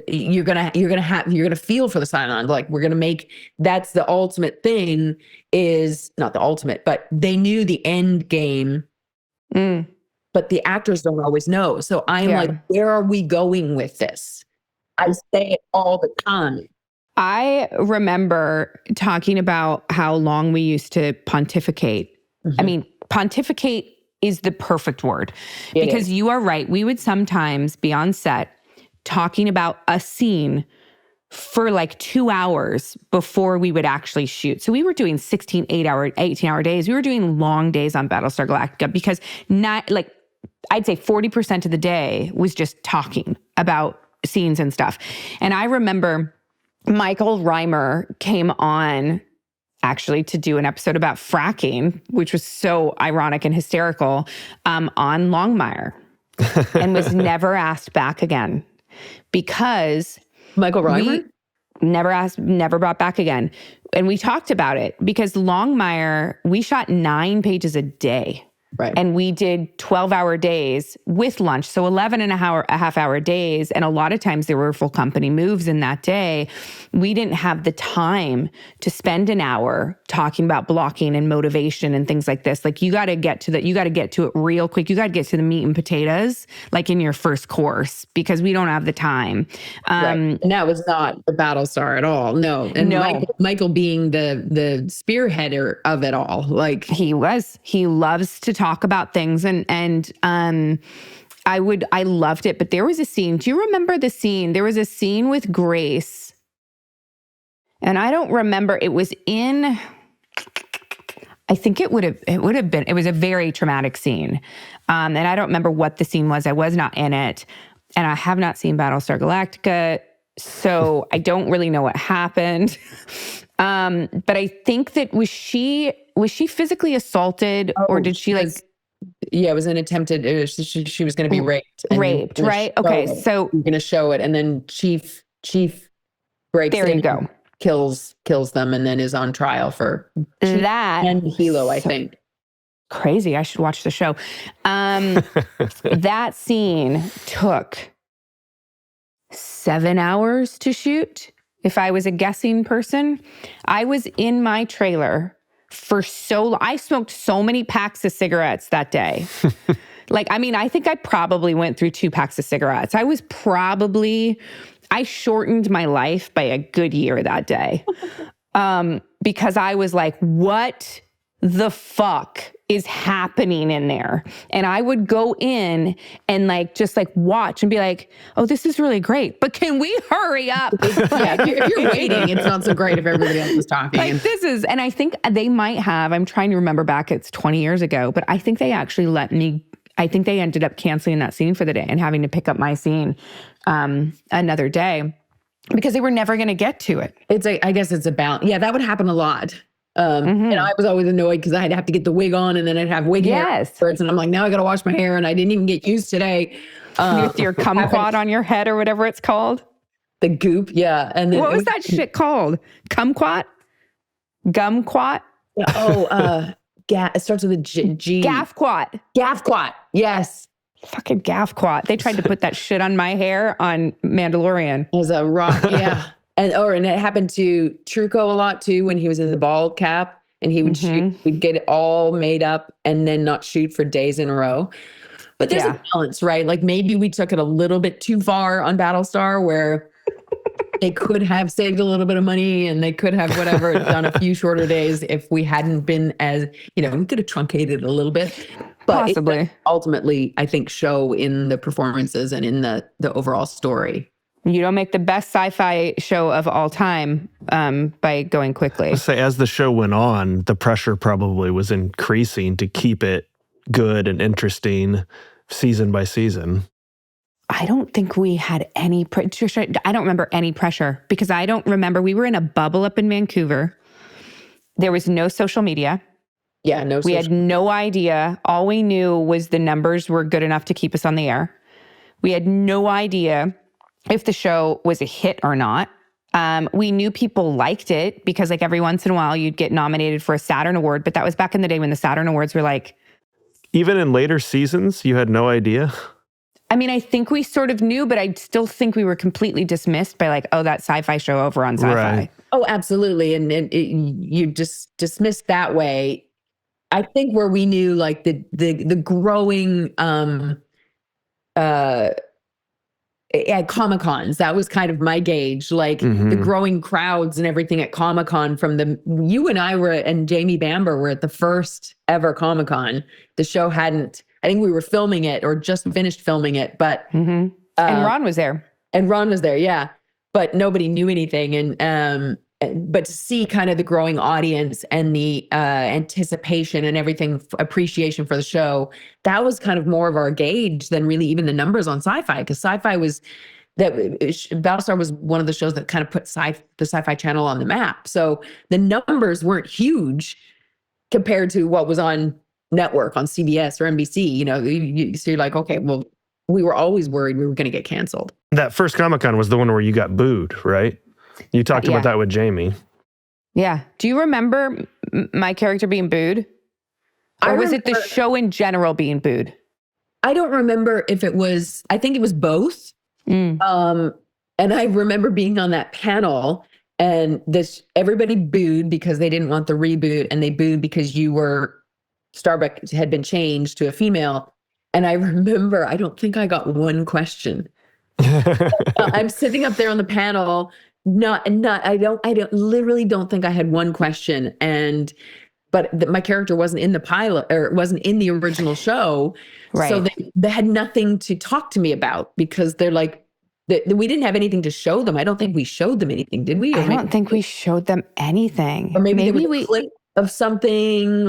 You're going to feel for the Cylons. Like, we're going to make, that's the ultimate thing, is not the ultimate, but they knew the end game, but the actors don't always know. So I'm like, where are we going with this? I say it all the time. I remember talking about how long we used to pontificate. I mean, pontificate is the perfect word, because you are right. We would sometimes be on set talking about a scene for like 2 hours before we would actually shoot. So we were doing 18-hour days. We were doing long days on Battlestar Galactica, because I'd say 40% of the day was just talking about scenes and stuff. And I remember Michael Reimer came on actually to do an episode about fracking, which was so ironic and hysterical, on Longmire, and was never asked back again because Michael Reimer? Never brought back again. And we talked about it because Longmire, we shot 9 pages a day. Right. And we did 12-hour days with lunch. So 11 and a half hour days. And a lot of times there were full company moves in that day. We didn't have the time to spend an hour talking about blocking and motivation and things like this. Like you got to get to it real quick. You got to get to the meat and potatoes, like in your first course, because we don't have the time. Right. And that was not the Battlestar at all. No. And no. Michael being the spearheader of it all. Like he loves to talk about things and I loved it. But there was a scene. Do you remember the scene? There was a scene with Grace. And I don't remember. It was in, I think it would have been, it was a very traumatic scene. And I don't remember what the scene was. I was not in it. And I have not seen Battlestar Galactica. So I don't really know what happened. But I think that was she physically assaulted or did she like? Yeah, it was an attempted, she was going to be raped. Raped, right? Okay. So I'm going to show it. And then Chief breaks there in, you go. Kills them and then is on trial for that. And Hilo, I think. Crazy. I should watch the show. That scene took 7 hours to shoot. If I was a guessing person, I was in my trailer I smoked so many packs of cigarettes that day. I think I probably went through 2 packs of cigarettes. I shortened my life by a good year that day. Because I was like, what the fuck is happening in there? And I would go in and just watch and be like, oh, this is really great, but can we hurry up? Yeah, if you're waiting, it's not so great if everybody else is talking. And I think they might have, I'm trying to remember back, it's 20 years ago, but I think they actually I think they ended up canceling that scene for the day and having to pick up my scene another day because they were never going to get to it. I guess it's about, yeah, that would happen a lot. And I was always annoyed because I'd have to get the wig on and then I'd have wig hair afterwards. And I'm like, now I got to wash my hair and I didn't even get used today. With your kumquat on your head or whatever it's called. The goop. Yeah. And then what was that shit called? Kumquat? Gumquat? It starts with a G. Gaffquat. Gaffquat. Yes. Fucking gaffquat. They tried to put that shit on my hair on Mandalorian. It was a rock. Yeah. And it happened to Truco a lot too when he was in the bald cap and he would shoot, we'd get it all made up and then not shoot for days in a row. But there's a balance, right? Like maybe we took it a little bit too far on Battlestar where they could have saved a little bit of money and they could have whatever done a few shorter days if we hadn't been as, we could have truncated a little bit. But possibly. Ultimately, I think show in the performances and in the overall story. You don't make the best sci-fi show of all time by going quickly. I say, as the show went on, the pressure probably was increasing to keep it good and interesting season by season. I don't think we had any Tricia, I don't remember any pressure because I don't remember. We were in a bubble up in Vancouver. There was no social media. Yeah, no. We had no idea. All we knew was the numbers were good enough to keep us on the air. We had no idea if the show was a hit or not. We knew people liked it because every once in a while you'd get nominated for a Saturn Award, but that was back in the day when the Saturn Awards were Even in later seasons, you had no idea? I think we sort of knew, but I still think we were completely dismissed by that sci-fi show over on Sci-Fi. Right. Oh, absolutely. And you just dismissed that way. I think where we knew the growing at Comic-Cons, that was kind of my gauge, the growing crowds and everything at Comic-Con you and I were, and Jamie Bamber were at the first ever Comic-Con. The show I think we were filming it or just finished filming it, but. And Ron was there. Yeah. But nobody knew anything. But to see kind of the growing audience and the anticipation and everything, appreciation for the show, that was kind of more of our gauge than really even the numbers on Sci-Fi, because Sci-Fi was Battlestar was one of the shows that kind of put the Sci-Fi Channel on the map. So the numbers weren't huge compared to what was on network, on CBS or NBC. So you're like, okay, well, we were always worried we were going to get canceled. That first Comic-Con was the one where you got booed, right? You talked about that with Jamie. Yeah. Do you remember my character being booed? Or was it the show in general being booed? I don't remember if it was, I think it was both. And I remember being on that panel and everybody booed because they didn't want the reboot, and they booed because Starbuck had been changed to a female. And I remember, I don't think I got one question. I'm sitting up there on the panel, literally don't think I had one question. But my character wasn't in the pilot, or wasn't in the original show. Right. So they had nothing to talk to me about, because they're like, we didn't have anything to show them. I don't think we showed them anything, did we? I don't think we showed them anything. Or maybe we clip of something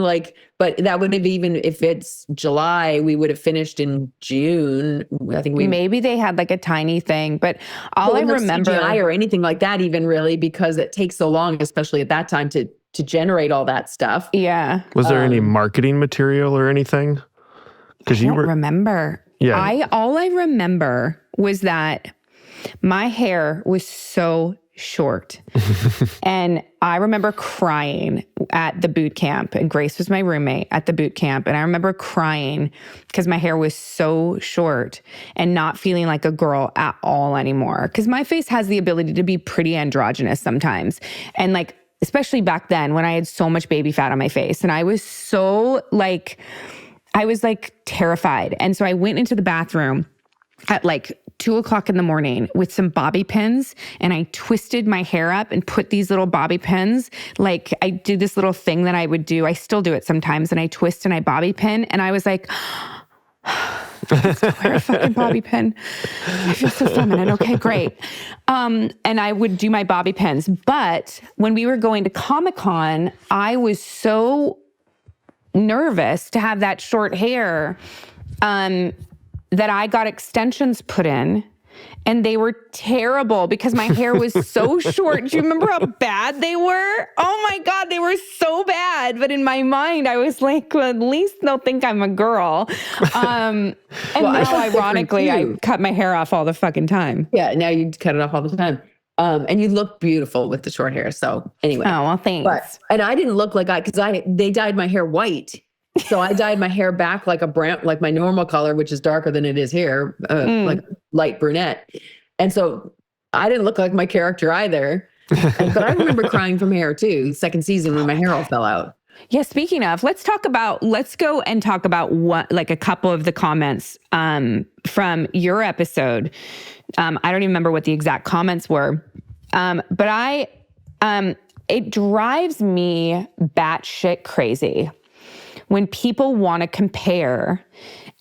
but that would have, even if it's July, we would have finished in June. I think maybe they had like a tiny thing, but all I remember CGI or anything like that, even really, because it takes so long, especially at that time, to generate all that stuff. Yeah. Was there any marketing material or anything? Because you remember. Yeah. All I remember was that my hair was so short. And I remember crying at the boot camp, and Grace was my roommate at the boot camp. And I remember crying because my hair was so short and not feeling like a girl at all anymore. Because my face has the ability to be pretty androgynous sometimes. And especially back then when I had so much baby fat on my face, and I was so terrified. And so I went into the bathroom at 2:00 in the morning with some bobby pins, and I twisted my hair up and put these little bobby pins. I do this little thing that I would do. I still do it sometimes. And I twist and I bobby pin. And I was like, let's go wear a fucking bobby pin. I feel so feminine. Okay, great. And I would do my bobby pins. But when we were going to Comic-Con, I was so nervous to have that short hair that I got extensions put in, and they were terrible because my hair was so short. Do you remember how bad they were? Oh my God, they were so bad. But in my mind, I was like, well, at least they'll think I'm a girl. And now, ironically, I cut my hair off all the fucking time. Yeah, now you cut it off all the time. And you look beautiful with the short hair. So anyway. Oh, well, thanks. And I didn't look they dyed my hair white. So I dyed my hair back like a brown, like my normal color, which is darker than it is here, like light brunette. And so I didn't look like my character either. But I remember crying from hair too, second season when my hair all fell out. Yeah, speaking of, let's go and talk about what, a couple of the comments from your episode. I don't even remember what the exact comments were. But it drives me batshit crazy when people want to compare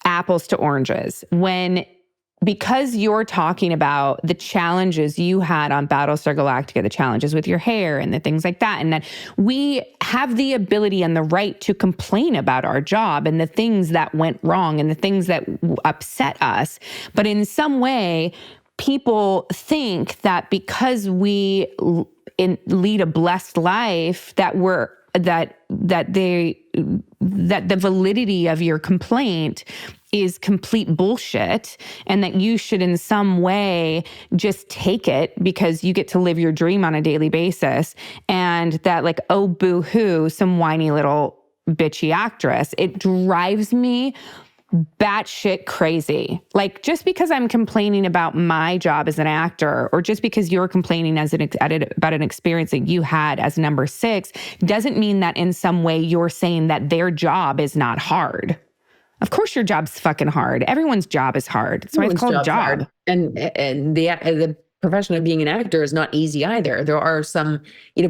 apples to oranges, because you're talking about the challenges you had on Battlestar Galactica, the challenges with your hair and the things like that, and that we have the ability and the right to complain about our job and the things that went wrong and the things that upset us. But in some way, people think that because we lead a blessed life, that the validity of your complaint is complete bullshit, and that you should in some way just take it because you get to live your dream on a daily basis, and that oh, boo-hoo, some whiny little bitchy actress. It drives me batshit crazy. Just because I'm complaining about my job as an actor, or just because you're complaining about an experience that you had as number 6, doesn't mean that in some way you're saying that their job is not hard. Of course your job's fucking hard. Everyone's job is hard. That's why it's called a job. Hard. And the profession of being an actor is not easy either. There are some,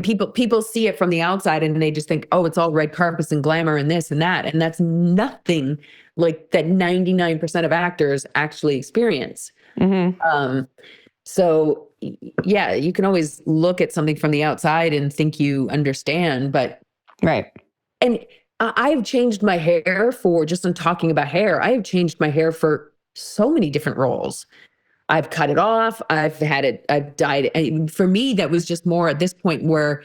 people see it from the outside and they just think, oh, it's all red carpets and glamour and this and that. And that's nothing like that 99% of actors actually experience. Mm-hmm. So yeah, you can always look at something from the outside and think you understand, but right. And I've changed my hair I'm talking about hair. I have changed my hair for so many different roles. I've cut it off. I've dyed. And for me, that was just more at this point where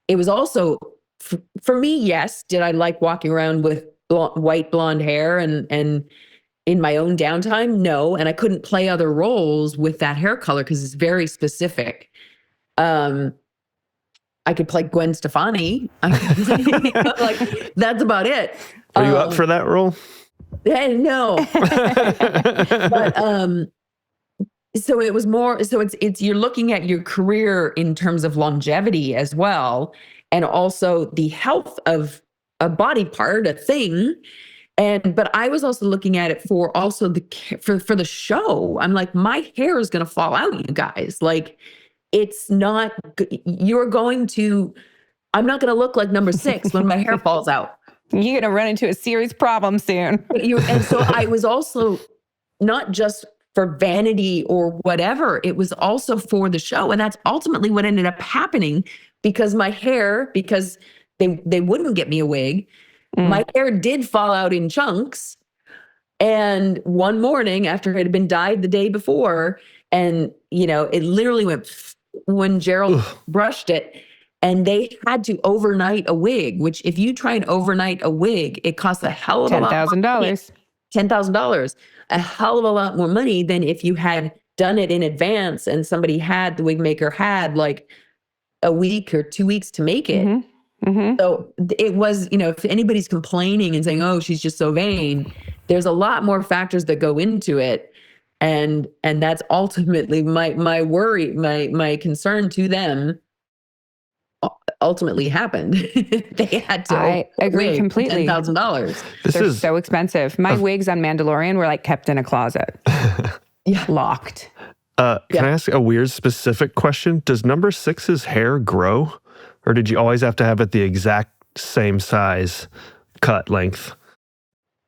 it was also, for me, yes. Did I like walking around with white blonde hair and in my own downtime? No. And I couldn't play other roles with that hair color because it's very specific. I could play Gwen Stefani. Like, that's about it. Are you up for that role? No. But so it was more, so it's you're looking at your career in terms of longevity as well, and also the health of a body part, a thing. But I was also looking at it for also for the show. I'm like, my hair is going to fall out, you guys. Like, it's not, I'm not going to look like number 6 when my hair falls out. You're going to run into a serious problem soon. And so I was also not just for vanity or whatever, it was also for the show. And that's ultimately what ended up happening, because my hair, because they wouldn't get me a wig, my hair did fall out in chunks. And one morning after it had been dyed the day before, and it literally went when Gerald brushed it, and they had to overnight a wig, which if you try and overnight a wig, it costs a hell of a lot. $10,000. $10,000, a hell of a lot more money than if you had done it in advance and the wig maker had like a week or 2 weeks to make it. Mm-hmm. Mm-hmm. So it was, if anybody's complaining and saying, oh, she's just so vain, there's a lot more factors that go into it. And that's ultimately my worry, my concern to them ultimately happened. They had to. I agree completely. $10,000. They're so expensive. My wigs on Mandalorian were like kept in a closet. Yeah. Locked. Can I ask a weird specific question? Does number 6's hair grow? Or did you always have to have it the exact same size, cut length?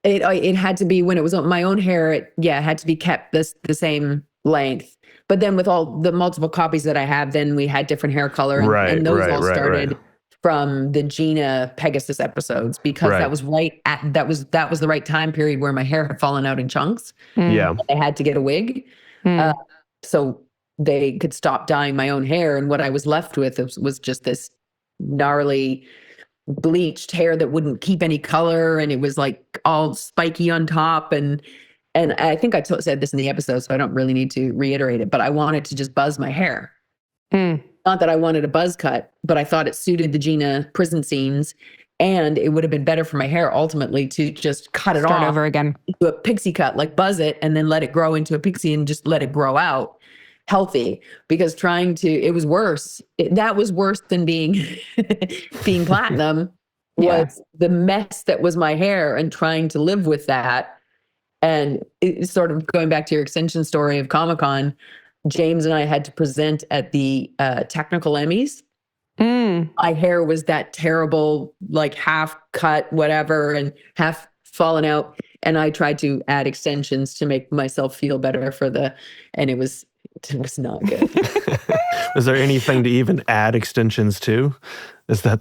It had to be, when it was my own hair, it had to be kept the same length. But then with all the multiple copies that I have, then we had different hair color. And those all started from the Gina Pegasus episodes, because that was that was the right time period where my hair had fallen out in chunks. Yeah. I had to get a wig. So they could stop dyeing my own hair. And what I was left with was just this gnarly bleached hair that wouldn't keep any color. And it was like all spiky on top. And I think I said this in the episode, so I don't really need to reiterate it, but I wanted to just buzz my hair. Not that I wanted a buzz cut, but I thought it suited the Gina prison scenes, and it would have been better for my hair ultimately to just cut it off. Start over again. Do a pixie cut, like buzz it and then let it grow into a pixie and just let it grow out healthy, because it was worse. That was worse than being platinum. Was the mess that was my hair and trying to live with that. And it's sort of going back to your extension story of Comic-Con, James and I had to present at the technical Emmys. My hair was that terrible, like half cut, whatever, and half fallen out. And I tried to add extensions to make myself feel better and it was not good. Was there anything to even add extensions to? Is that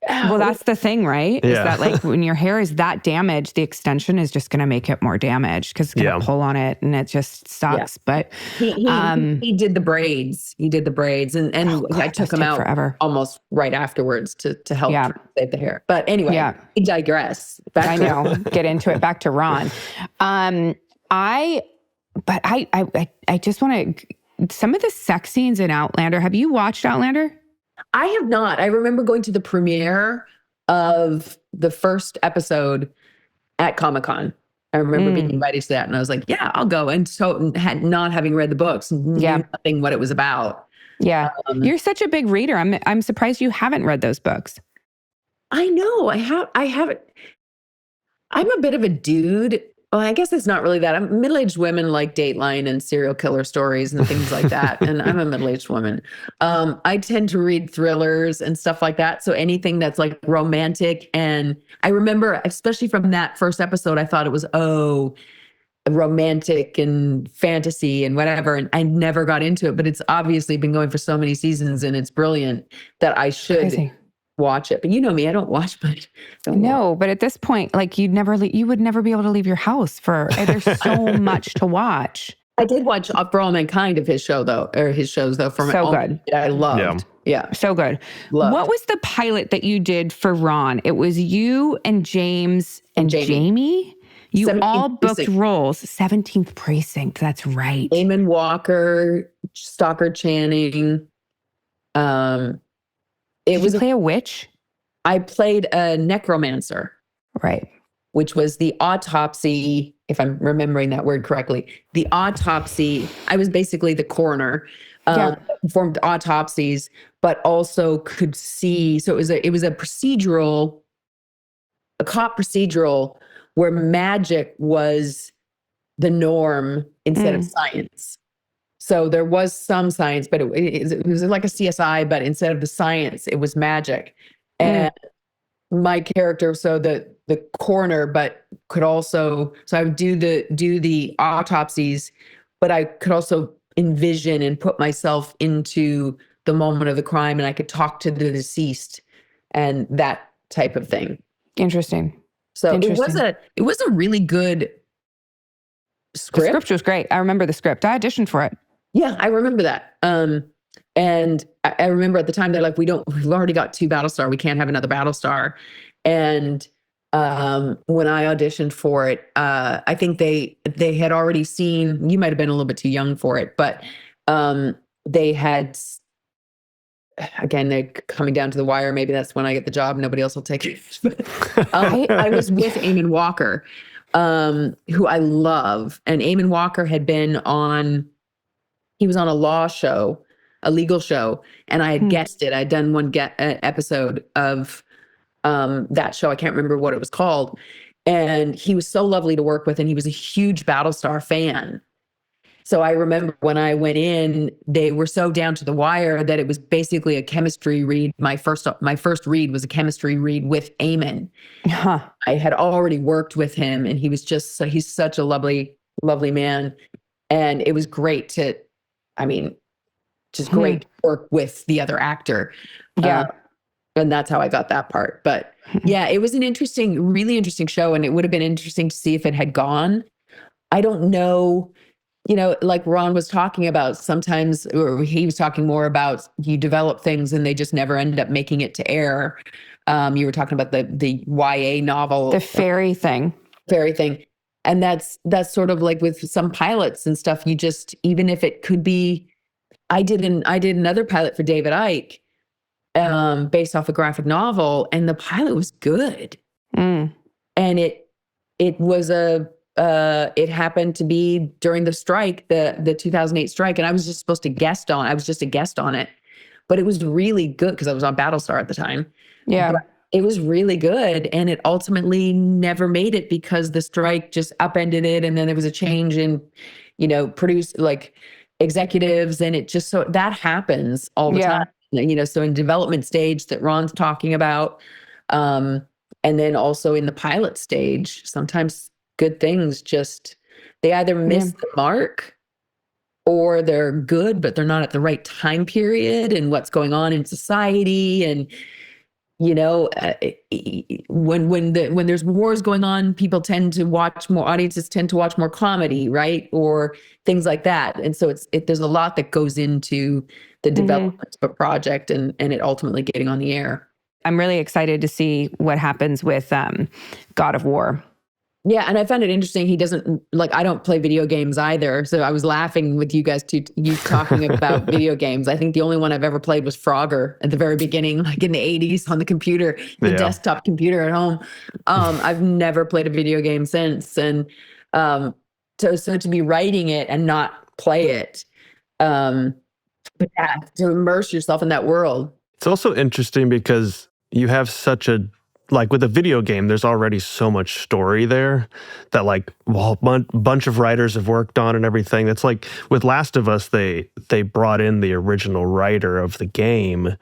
Well, that's the thing, right? Yeah. Is that like when your hair is that damaged, the extension is just going to make it more damaged because it's going to pull on it, and it just sucks. Yeah. But he did the braids. He did the braids, and I took him out forever, almost right afterwards to help save the hair. But anyway, we digress. Get into it. Back to Ron. I just want to, some of the sex scenes in Outlander. Have you watched Outlander? I have not. I remember going to the premiere of the first episode at Comic-Con. I remember being invited to that, and I was like, yeah, I'll go. And so not having read the books, knew nothing what it was about. Yeah. You're such a big reader. I'm surprised you haven't read those books. I know. I haven't. I'm a bit of a dude. Well, I guess it's not really that. I'm middle-aged women like Dateline and serial killer stories and things like that. And I'm a middle-aged woman. I tend to read thrillers and stuff like that. So anything that's like romantic. And I remember, especially from that first episode, I thought it was, romantic and fantasy and whatever. And I never got into it, but it's obviously been going for so many seasons and it's brilliant that I should watch it. But you know me, I don't watch much. But at this point, like you would never be able to leave your house there's so much to watch. I did watch For All Mankind of his shows though, from So good. I loved. Yeah. So good. Loved. What was the pilot that you did for Ron? It was you and James and Jamie? You all booked precinct. Roles. 17th Precinct. That's right. Eamon Walker, Stockard Channing. Did you play a witch? I played a necromancer. Right. Which was the autopsy, if I'm remembering that word correctly. The autopsy, I was basically the coroner, performed autopsies, but also could see. So it was a procedural, a cop procedural where magic was the norm instead of science. So there was some science, but it was like a CSI, but instead of the science, it was magic. And my character, so the coroner, but could also, so I would do the autopsies, but I could also envision and put myself into the moment of the crime, and I could talk to the deceased and that type of thing. Interesting. So it was a really good script. The script was great. I remember the script. I auditioned for it. Yeah, I remember that. And I remember at the time they're like, we've already got 2 Battlestar. We can't have another Battlestar. And when I auditioned for it, I think they had already seen, you might've been a little bit too young for it, but they had, again, they're coming down to the wire. Maybe that's when I get the job. Nobody else will take it. I was with Eamon Walker, who I love. And Eamon Walker had been he was on a law show, a legal show, and I had guested. I'd done one episode of that show. I can't remember what it was called. And he was so lovely to work with, and he was a huge Battlestar fan. So I remember when I went in, they were so down to the wire that it was basically a chemistry read. My first read was a chemistry read with Eamon. I had already worked with him, and he was he's such a lovely, lovely man. And it was great to work with the other actor. Yeah. And that's how I got that part. But yeah, it was an really interesting show. And it would have been interesting to see if it had gone. I don't know, like Ron was talking about sometimes, or he was talking more about you develop things and they just never end up making it to air. You were talking about the YA novel. The fairy thing. And that's sort of like with some pilots and stuff, even if it could be, I did another pilot for David Icke, based off a graphic novel, and the pilot was good. And it was it happened to be during the strike, the 2008 strike, and I was just supposed to guest on. I was just a guest on it, but it was really good because I was on Battlestar at the time. Yeah. But it was really good, and it ultimately never made it because the strike just upended it, and then there was a change in, executives, and it just, so that happens all the time. So in development stage that Ron's talking about, and then also in the pilot stage, sometimes good things they either miss the mark, or they're good, but they're not at the right time period and what's going on in society. And, when there's wars going on, audiences tend to watch more comedy, right? Or things like that. And so there's a lot that goes into the development of a project and it ultimately getting on the air. I'm really excited to see what happens with God of War. Yeah, and I found it interesting. He doesn't, I don't play video games either. So I was laughing with you guys you talking about video games. I think the only one I've ever played was Frogger at the very beginning, like in the 80s on the computer, desktop computer at home. I've never played a video game since. And so to be writing it and not play it, but yeah, to immerse yourself in that world. It's also interesting because you have such a, with a video game, there's already so much story there that bunch of writers have worked on and everything. It's like with Last of Us, they brought in the original writer of the game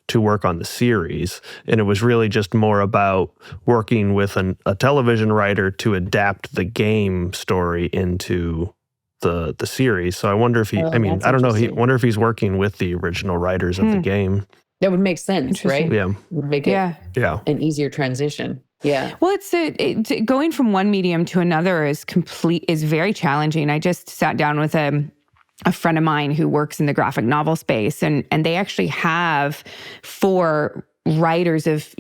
to work on the series. And it was really just more about working with a television writer to adapt the game story into the series. So I wonder if I don't know, wonder if he's working with the original writers of the game. That would make sense, right? Yeah. Would make it an easier transition. Yeah. Well, it's going from one medium to another is very challenging. I just sat down with a friend of mine who works in the graphic novel space, and they actually have for writers of,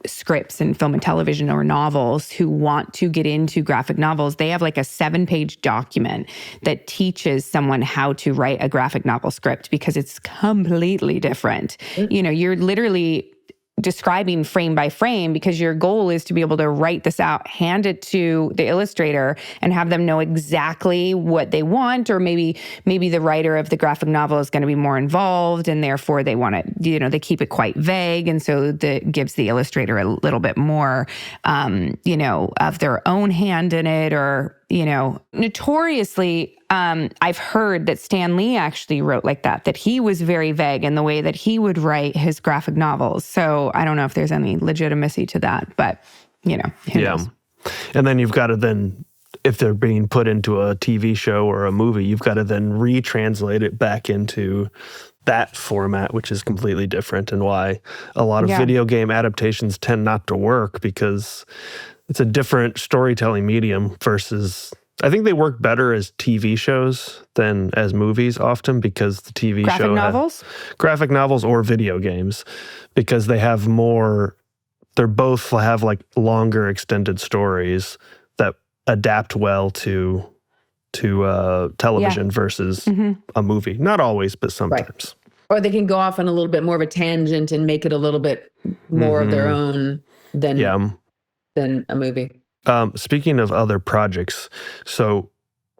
scripts and film and television or novels who want to get into graphic novels, they have like a 7-page document that teaches someone how to write a graphic novel script, because it's completely different. You're literally describing frame by frame, because your goal is to be able to write this out, hand it to the illustrator, and have them know exactly what they want. Or maybe the writer of the graphic novel is going to be more involved, and therefore they want to, they keep it quite vague. And so that gives the illustrator a little bit more, of their own hand in it. Or, notoriously, I've heard that Stan Lee actually wrote like that he was very vague in the way that he would write his graphic novels. So I don't know if there's any legitimacy to that, but, who knows? And then you've got to if they're being put into a TV show or a movie, you've got to then retranslate it back into that format, which is completely different, and why a lot of video game adaptations tend not to work, because it's a different storytelling medium versus... I think they work better as TV shows than as movies often, because the TV graphic novels or video games, because they have more, they both have like longer extended stories that adapt well to television versus a movie. Not always, but sometimes. Right. Or they can go off on a little bit more of a tangent and make it a little bit more of their own than a movie. Speaking of other projects, so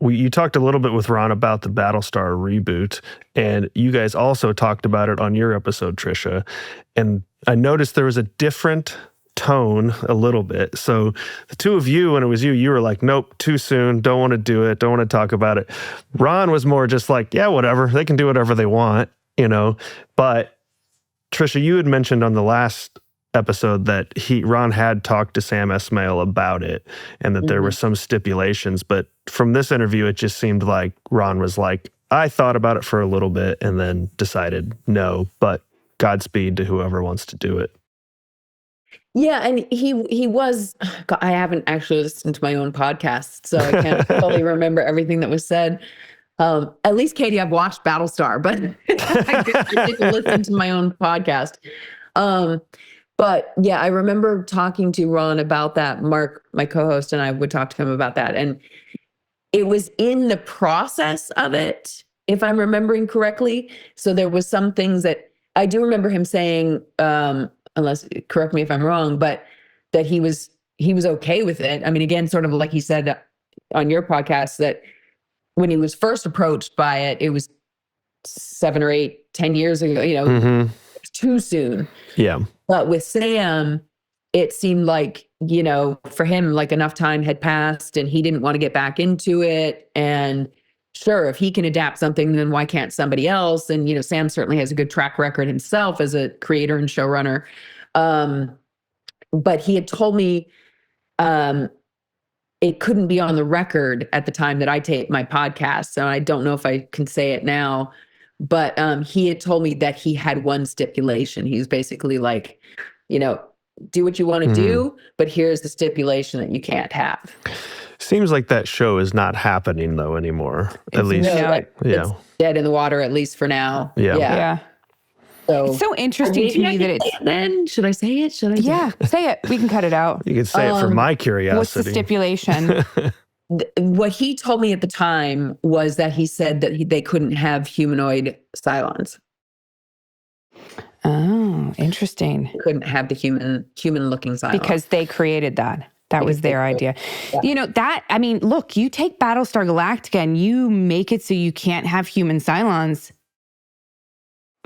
you talked a little bit with Ron about the Battlestar reboot, and you guys also talked about it on your episode, Tricia. And I noticed there was a different tone a little bit. So the two of you, when it was you were like, nope, too soon, don't want to do it, don't want to talk about it. Ron was more just like, yeah, whatever, they can do whatever they want, But Tricia, you had mentioned on the last episode that Ron had talked to Sam Esmail about it, and that there were some stipulations, but from this interview it just seemed like Ron was like, I thought about it for a little bit and then decided no, but Godspeed to whoever wants to do it. Yeah, and he was, I haven't actually listened to my own podcast, so I can't fully remember everything that was said. At least, Katee, I've watched Battlestar, but I didn't listen to my own podcast. But yeah, I remember talking to Ron about that. Mark, my co-host, and I would talk to him about that. And it was in the process of it, if I'm remembering correctly. So there was some things that I do remember him saying, unless, correct me if I'm wrong, but that he was okay with it. I mean, again, sort of like he said on your podcast, that when he was first approached by it, it was 7 or 8, 10 years ago, it's too soon. Yeah. But with Sam, it seemed like, for him, like enough time had passed and he didn't want to get back into it. And sure, if he can adapt something, then why can't somebody else? And, Sam certainly has a good track record himself as a creator and showrunner. But he had told me it couldn't be on the record at the time that I taped my podcast. So I don't know if I can say it now. But he had told me that he had one stipulation. He's basically like, do what you want to do, but here's the stipulation that you can't have. Seems like that show is not happening though anymore. At least, it's dead in the water, at least for now. Yeah. So it's so interesting to me that it's. Then should I say it? Should I? Yeah, say it. We can cut it out. You can say it for my curiosity. What's the stipulation? What he told me at the time was that he said that they couldn't have humanoid Cylons. Oh, interesting. They couldn't have the human-looking Cylons. Because they created that. That was their idea. Yeah. Look, you take Battlestar Galactica and you make it so you can't have human Cylons.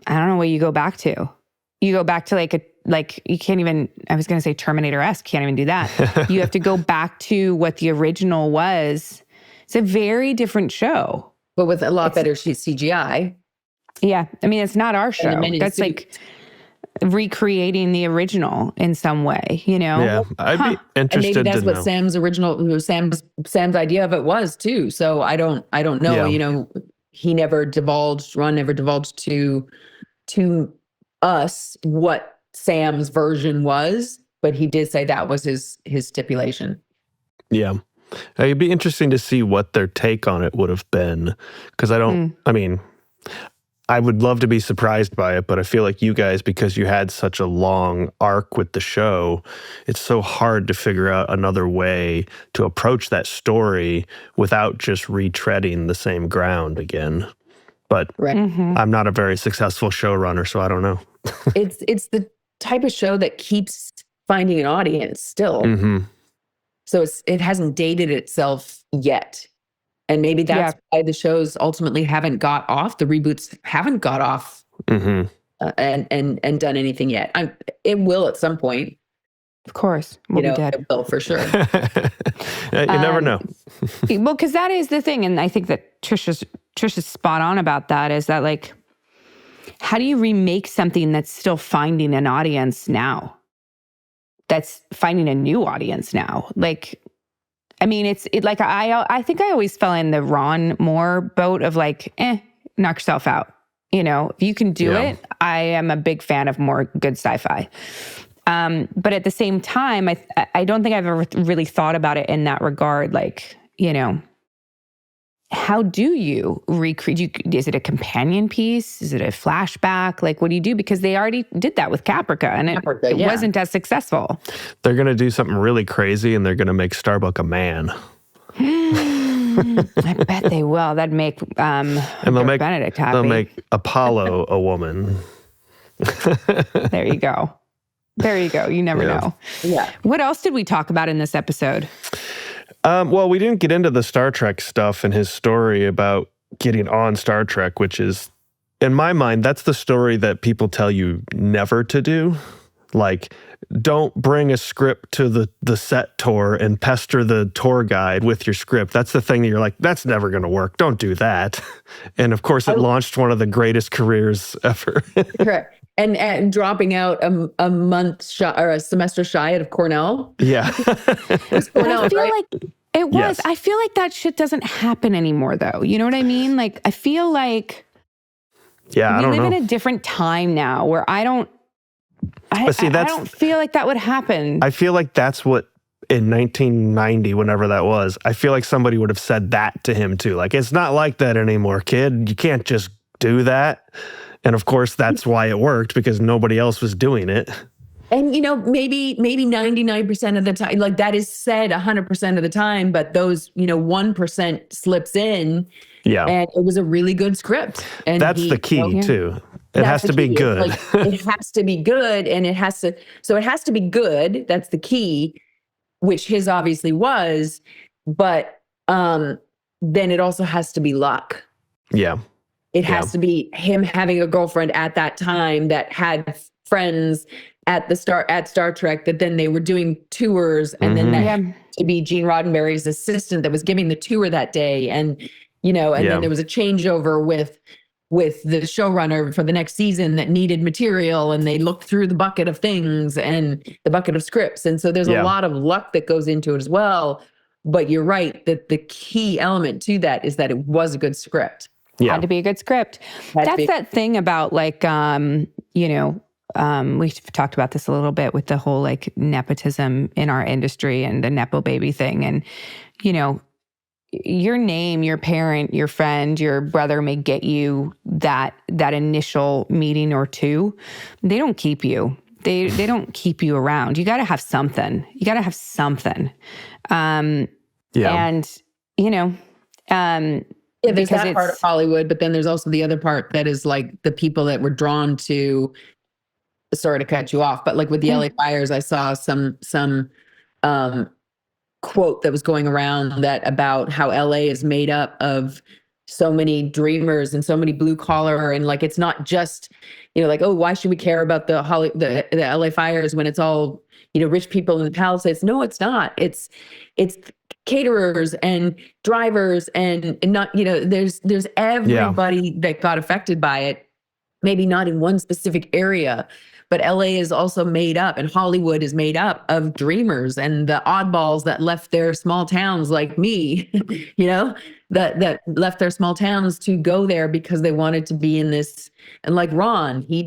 I don't know what you go back to. You go back to you can't even, I was going to say Terminator-esque, can't even do that. You have to go back to what the original was. It's a very different show. But with a lot better CGI. Yeah. It's not our show. That's like recreating the original in some way, Yeah. I'd be interested and maybe that's to what know. Sam's idea of it was too. So I don't know, Ron never divulged to us what Sam's version was, but he did say that was his stipulation. Yeah. It'd be interesting to see what their take on it would have been. Because I mean, I would love to be surprised by it, but I feel like you guys, because you had such a long arc with the show, it's so hard to figure out another way to approach that story without just retreading the same ground again. But I'm not a very successful showrunner, so I don't know. It's the type of show that keeps finding an audience still. So it hasn't dated itself yet. And maybe that's why the shows ultimately haven't got off. The reboots haven't got off and done anything yet. It will at some point. Of course. We'll be dead. It will for sure. You never know. Well, because that is the thing. And I think that Tricia's spot on about that, is that, like, how do you remake something that's still finding an audience now? That's finding a new audience now. Like, I mean, I think I always fell in the Ron Moore boat of like, knock yourself out. You know, if you can do it, I am a big fan of more good sci-fi. But at the same time, I don't think I've ever really thought about it in that regard. Like, you know, how do you recreate? Is it a companion piece? Is it a flashback? Like, what do you do? Because they already did that with Caprica, and it wasn't as successsul. They're going to do something really crazy, and they're going to make Starbuck a man. I bet they will. That'd make and they'll make Benedict happy. They'll make Apollo a woman. There you go. There you go. You never know. Yeah. What else did we talk about in this episode? Well, we didn't get into the Star Trek stuff and his story about getting on Star Trek, which is, in my mind, that's the story that people tell you never to do. Like, don't bring a script to the set tour and pester the tour guide with your script. That's the thing that you're like, that's never going to work. Don't do that. And of course, it launched one of the greatest careers ever. Correct. And dropping out a month or a semester shy out of Cornell. Yeah. Cornell, I feel right? like it was. Yes. I feel like that shit doesn't happen anymore, though. You know what I mean? Like, I feel like we live in a different time now where I don't feel like that would happen. I feel like that's what, in 1990, whenever that was, I feel like somebody would have said that to him too. Like, it's not like that anymore, kid. You can't just do that. And of course, that's why it worked, because nobody else was doing it. And, you know, maybe 99% of the time, like that is said 100% of the time, but those, 1% slips in. Yeah. And it was a really good script. And that's the key too. It has to be good. Like, it has to be good, and it has to be good. That's the key, which his obviously was, but then it also has to be luck. Yeah. It has to be him having a girlfriend at that time that had friends at Star Trek, that then they were doing tours, and then that to be Gene Roddenberry's assistant that was giving the tour that day, and then there was a changeover with the showrunner for the next season that needed material, and they looked through the bucket of things and the bucket of scripts, and so there's a lot of luck that goes into it as well. But you're right that the key element to that is that it was a good script. Yeah. Had to be a good script. That's that thing about like, we've talked about this a little bit with the whole like nepotism in our industry and the Nepo baby thing. And, your name, your parent, your friend, your brother may get you that initial meeting or two. They don't keep you. They don't keep you around. You got to have something. And, yeah, there's that part of Hollywood, but then there's also the other part that is like the people that were drawn to, sorry to cut you off, but like with the LA Fires, I saw some quote that was going around that about how LA is made up of so many dreamers and so many blue collar, and like it's not just like, oh, why should we care about the LA Fires when it's all rich people in the Palisades? No, it's not. It's caterers and drivers and not there's everybody that got affected by it, maybe not in one specific area, but LA is also made up, and Hollywood is made up of dreamers and the oddballs that left their small towns, like me, that left their small towns to go there because they wanted to be in this. And like Ron, he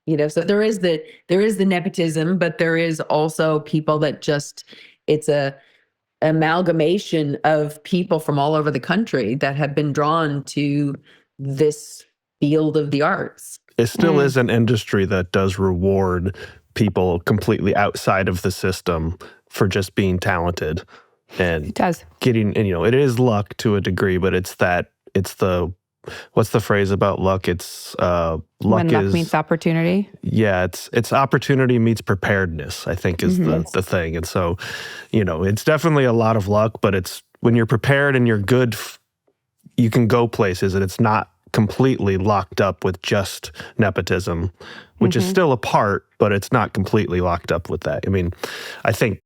So there is the nepotism, but there is also people that just, it's a amalgamation of people from all over the country that have been drawn to this field of the arts. It still is an industry that does reward people completely outside of the system for just being talented. And it does. Getting, and it is luck to a degree, but what's the phrase about luck? It's luck meets opportunity. Yeah, it's opportunity meets preparedness, I think is the thing. And so, it's definitely a lot of luck, but it's when you're prepared and you're good, you can go places, and it's not completely locked up with just nepotism, which is still a part, but it's not completely locked up with that. I mean, I think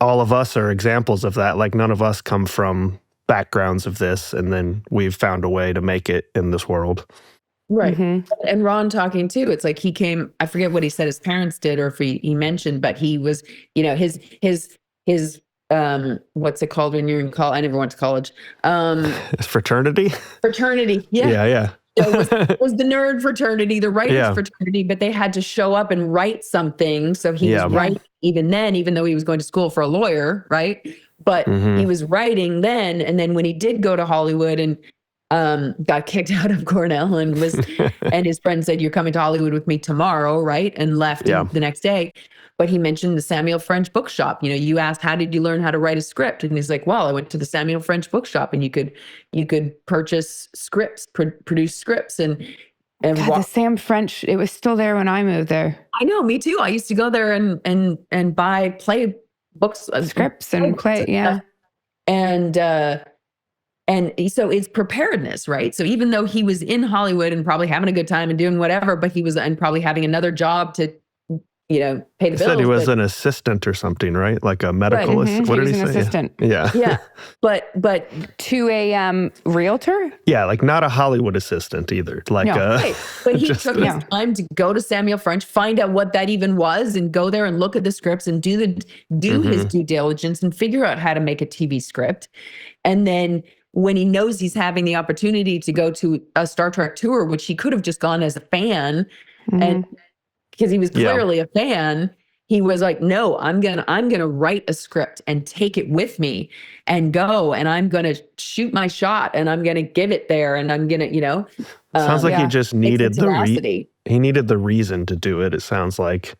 all of us are examples of that. Like, none of us come from backgrounds of this, and then we've found a way to make it in this world. Right. And Ron talking too, it's like he came, I forget what he said his parents did, or if he mentioned, but he was, his what's it called when you're in college? I never went to college. Fraternity? Fraternity. Yeah. Yeah. It was the nerd fraternity, the writers fraternity, but they had to show up and write something. So he was writing even then, even though he was going to school for a lawyer, right? But he was writing then. And then when he did go to Hollywood and got kicked out of Cornell and and his friend said, "You're coming to Hollywood with me tomorrow," right? And left the next day. But he mentioned the Samuel French bookshop. You asked, how did you learn how to write a script? And he's like, well, I went to the Samuel French bookshop, and you could purchase scripts, produce scripts, and God, the Sam French, it was still there when I moved there. I know, me too. I used to go there and buy play books, scripts and play, yeah. And so it's preparedness, right? So even though he was in Hollywood and probably having a good time and doing whatever, but he was and probably having another job to pay the bills. He said he was an assistant or something, right? Like a medical assistant. What did he say? Assistant. Yeah. Yeah. But to a realtor? Yeah, like not a Hollywood assistant either. Like but he took his time to go to Samuel French, find out what that even was, and go there and look at the scripts and do his due diligence and figure out how to make a TV script. And then when he knows he's having the opportunity to go to a Star Trek tour, which he could have just gone as a fan, and because he was clearly a fan, he was like, no, I'm gonna write a script and take it with me and go, and I'm gonna shoot my shot, and I'm gonna give it there, and I'm gonna, sounds like he just needed he needed the reason to do it. It sounds like,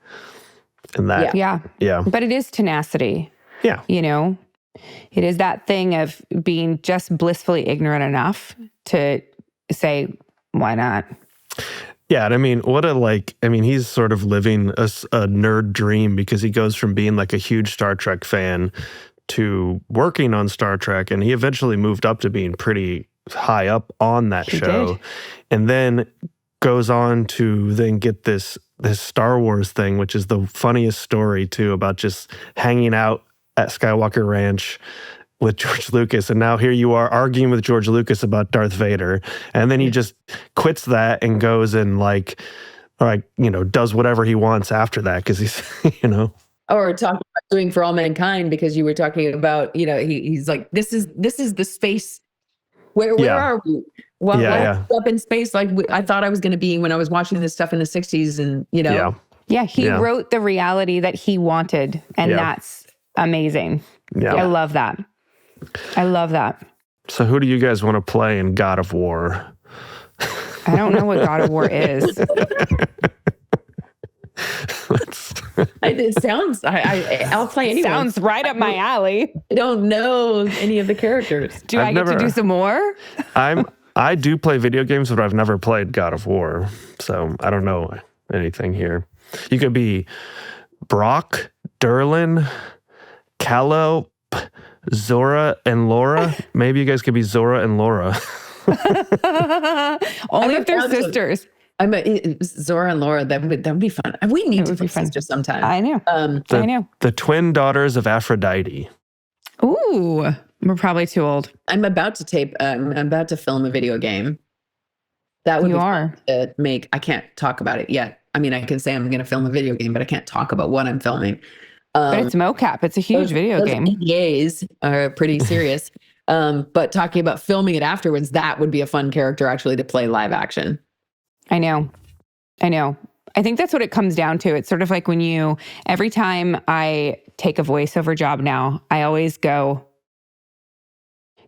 and that, yeah. But it is tenacity. Yeah, it is that thing of being just blissfully ignorant enough to say, why not? Yeah, and I mean, he's sort of living a nerd dream, because he goes from being like a huge Star Trek fan to working on Star Trek, and he eventually moved up to being pretty high up on that show, and then goes on to then get this Star Wars thing, which is the funniest story too, about just hanging out at Skywalker Ranch with George Lucas, and now here you are arguing with George Lucas about Darth Vader, and then he just quits that and goes and does whatever he wants after that, because he's or talking about doing for all mankind, because you were talking about he's like, this is the space where are we? Well, up in space, like I thought I was going to be when I was watching this stuff in the 60s, and he wrote the reality that he wanted, and that's amazing. I love that. So who do you guys want to play in God of War? I don't know what God of War is. It sounds, I'll play anyone. Sounds right up my alley. I don't know any of the characters. Do I get to do some more? I do play video games, but I've never played God of War, so I don't know anything here. You could be Brock, Durlin, Callow, Zora and Laura. Maybe you guys could be Zora and Laura. Only if they're sisters. Zora and Laura. That would be fun. We need to be sisters sometime. I know. I know. The twin daughters of Aphrodite. Ooh, we're probably too old. I'm about to film a video game. That would be fun to make. I can't talk about it yet. I mean, I can say I'm going to film a video game, but I can't talk about what I'm filming. But it's mocap. It's a huge video game. NDAs are pretty serious. But talking about filming it afterwards, that would be a fun character actually to play live action. I know. I think that's what it comes down to. It's sort of like every time I take a voiceover job now, I always go,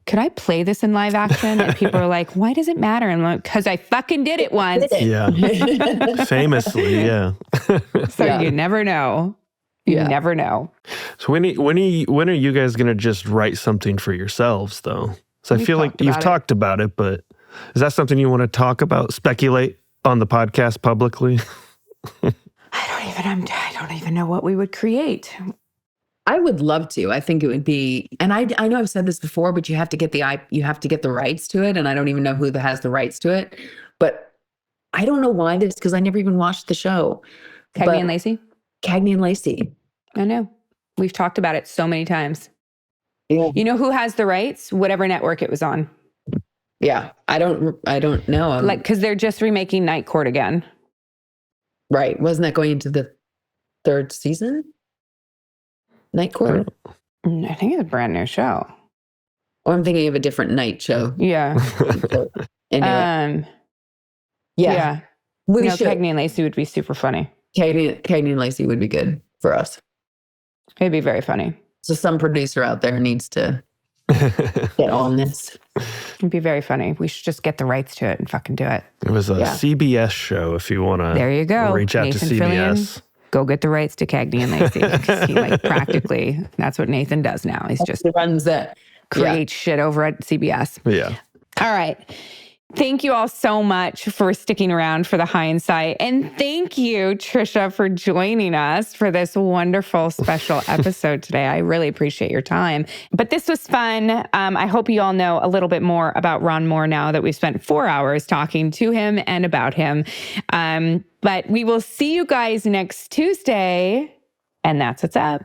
could I play this in live action? And people are like, why does it matter? And I'm like, because I fucking did it once. Yeah. Famously, yeah. So you never know. You never know. So when are you guys going to just write something for yourselves, though? So I feel like you've talked about it, but is that something you want to talk about, speculate on the podcast publicly? I don't even know what we would create. I would love to. I think it would be, and I know I've said this before, but you have to get the rights to it, and I don't even know who has the rights to it. But I don't know why this, because I never even watched the show. Cagney and Lacey. Cagney and Lacey. I know. We've talked about it so many times. Yeah. You know who has the rights? Whatever network it was on. Yeah, I don't know. Because they're just remaking Night Court again. Right. Wasn't that going into the 3rd season? Night Court? I think it's a brand new show. Or I'm thinking of a different night show. Yeah. Anyway. Yeah. We should. Cagney and Lacey would be super funny. Cagney and Lacey would be good for us. It'd be very funny. So some producer out there needs to get on this. It'd be very funny. We should just get the rights to it and fucking do it. It was a CBS show if you want to there you go. Reach out Nathan to CBS. Fillion, go get the rights to Cagney and Lacey. Because he practically, that's what Nathan does now. He's just runs that. Creates shit over at CBS. Yeah. All right. Thank you all so much for sticking around for the Hindsight. And thank you, Tricia, for joining us for this wonderful special episode today. I really appreciate your time. But this was fun. I hope you all know a little bit more about Ron Moore now that we've spent 4 hours talking to him and about him. But we will see you guys next Tuesday. And that's what's up.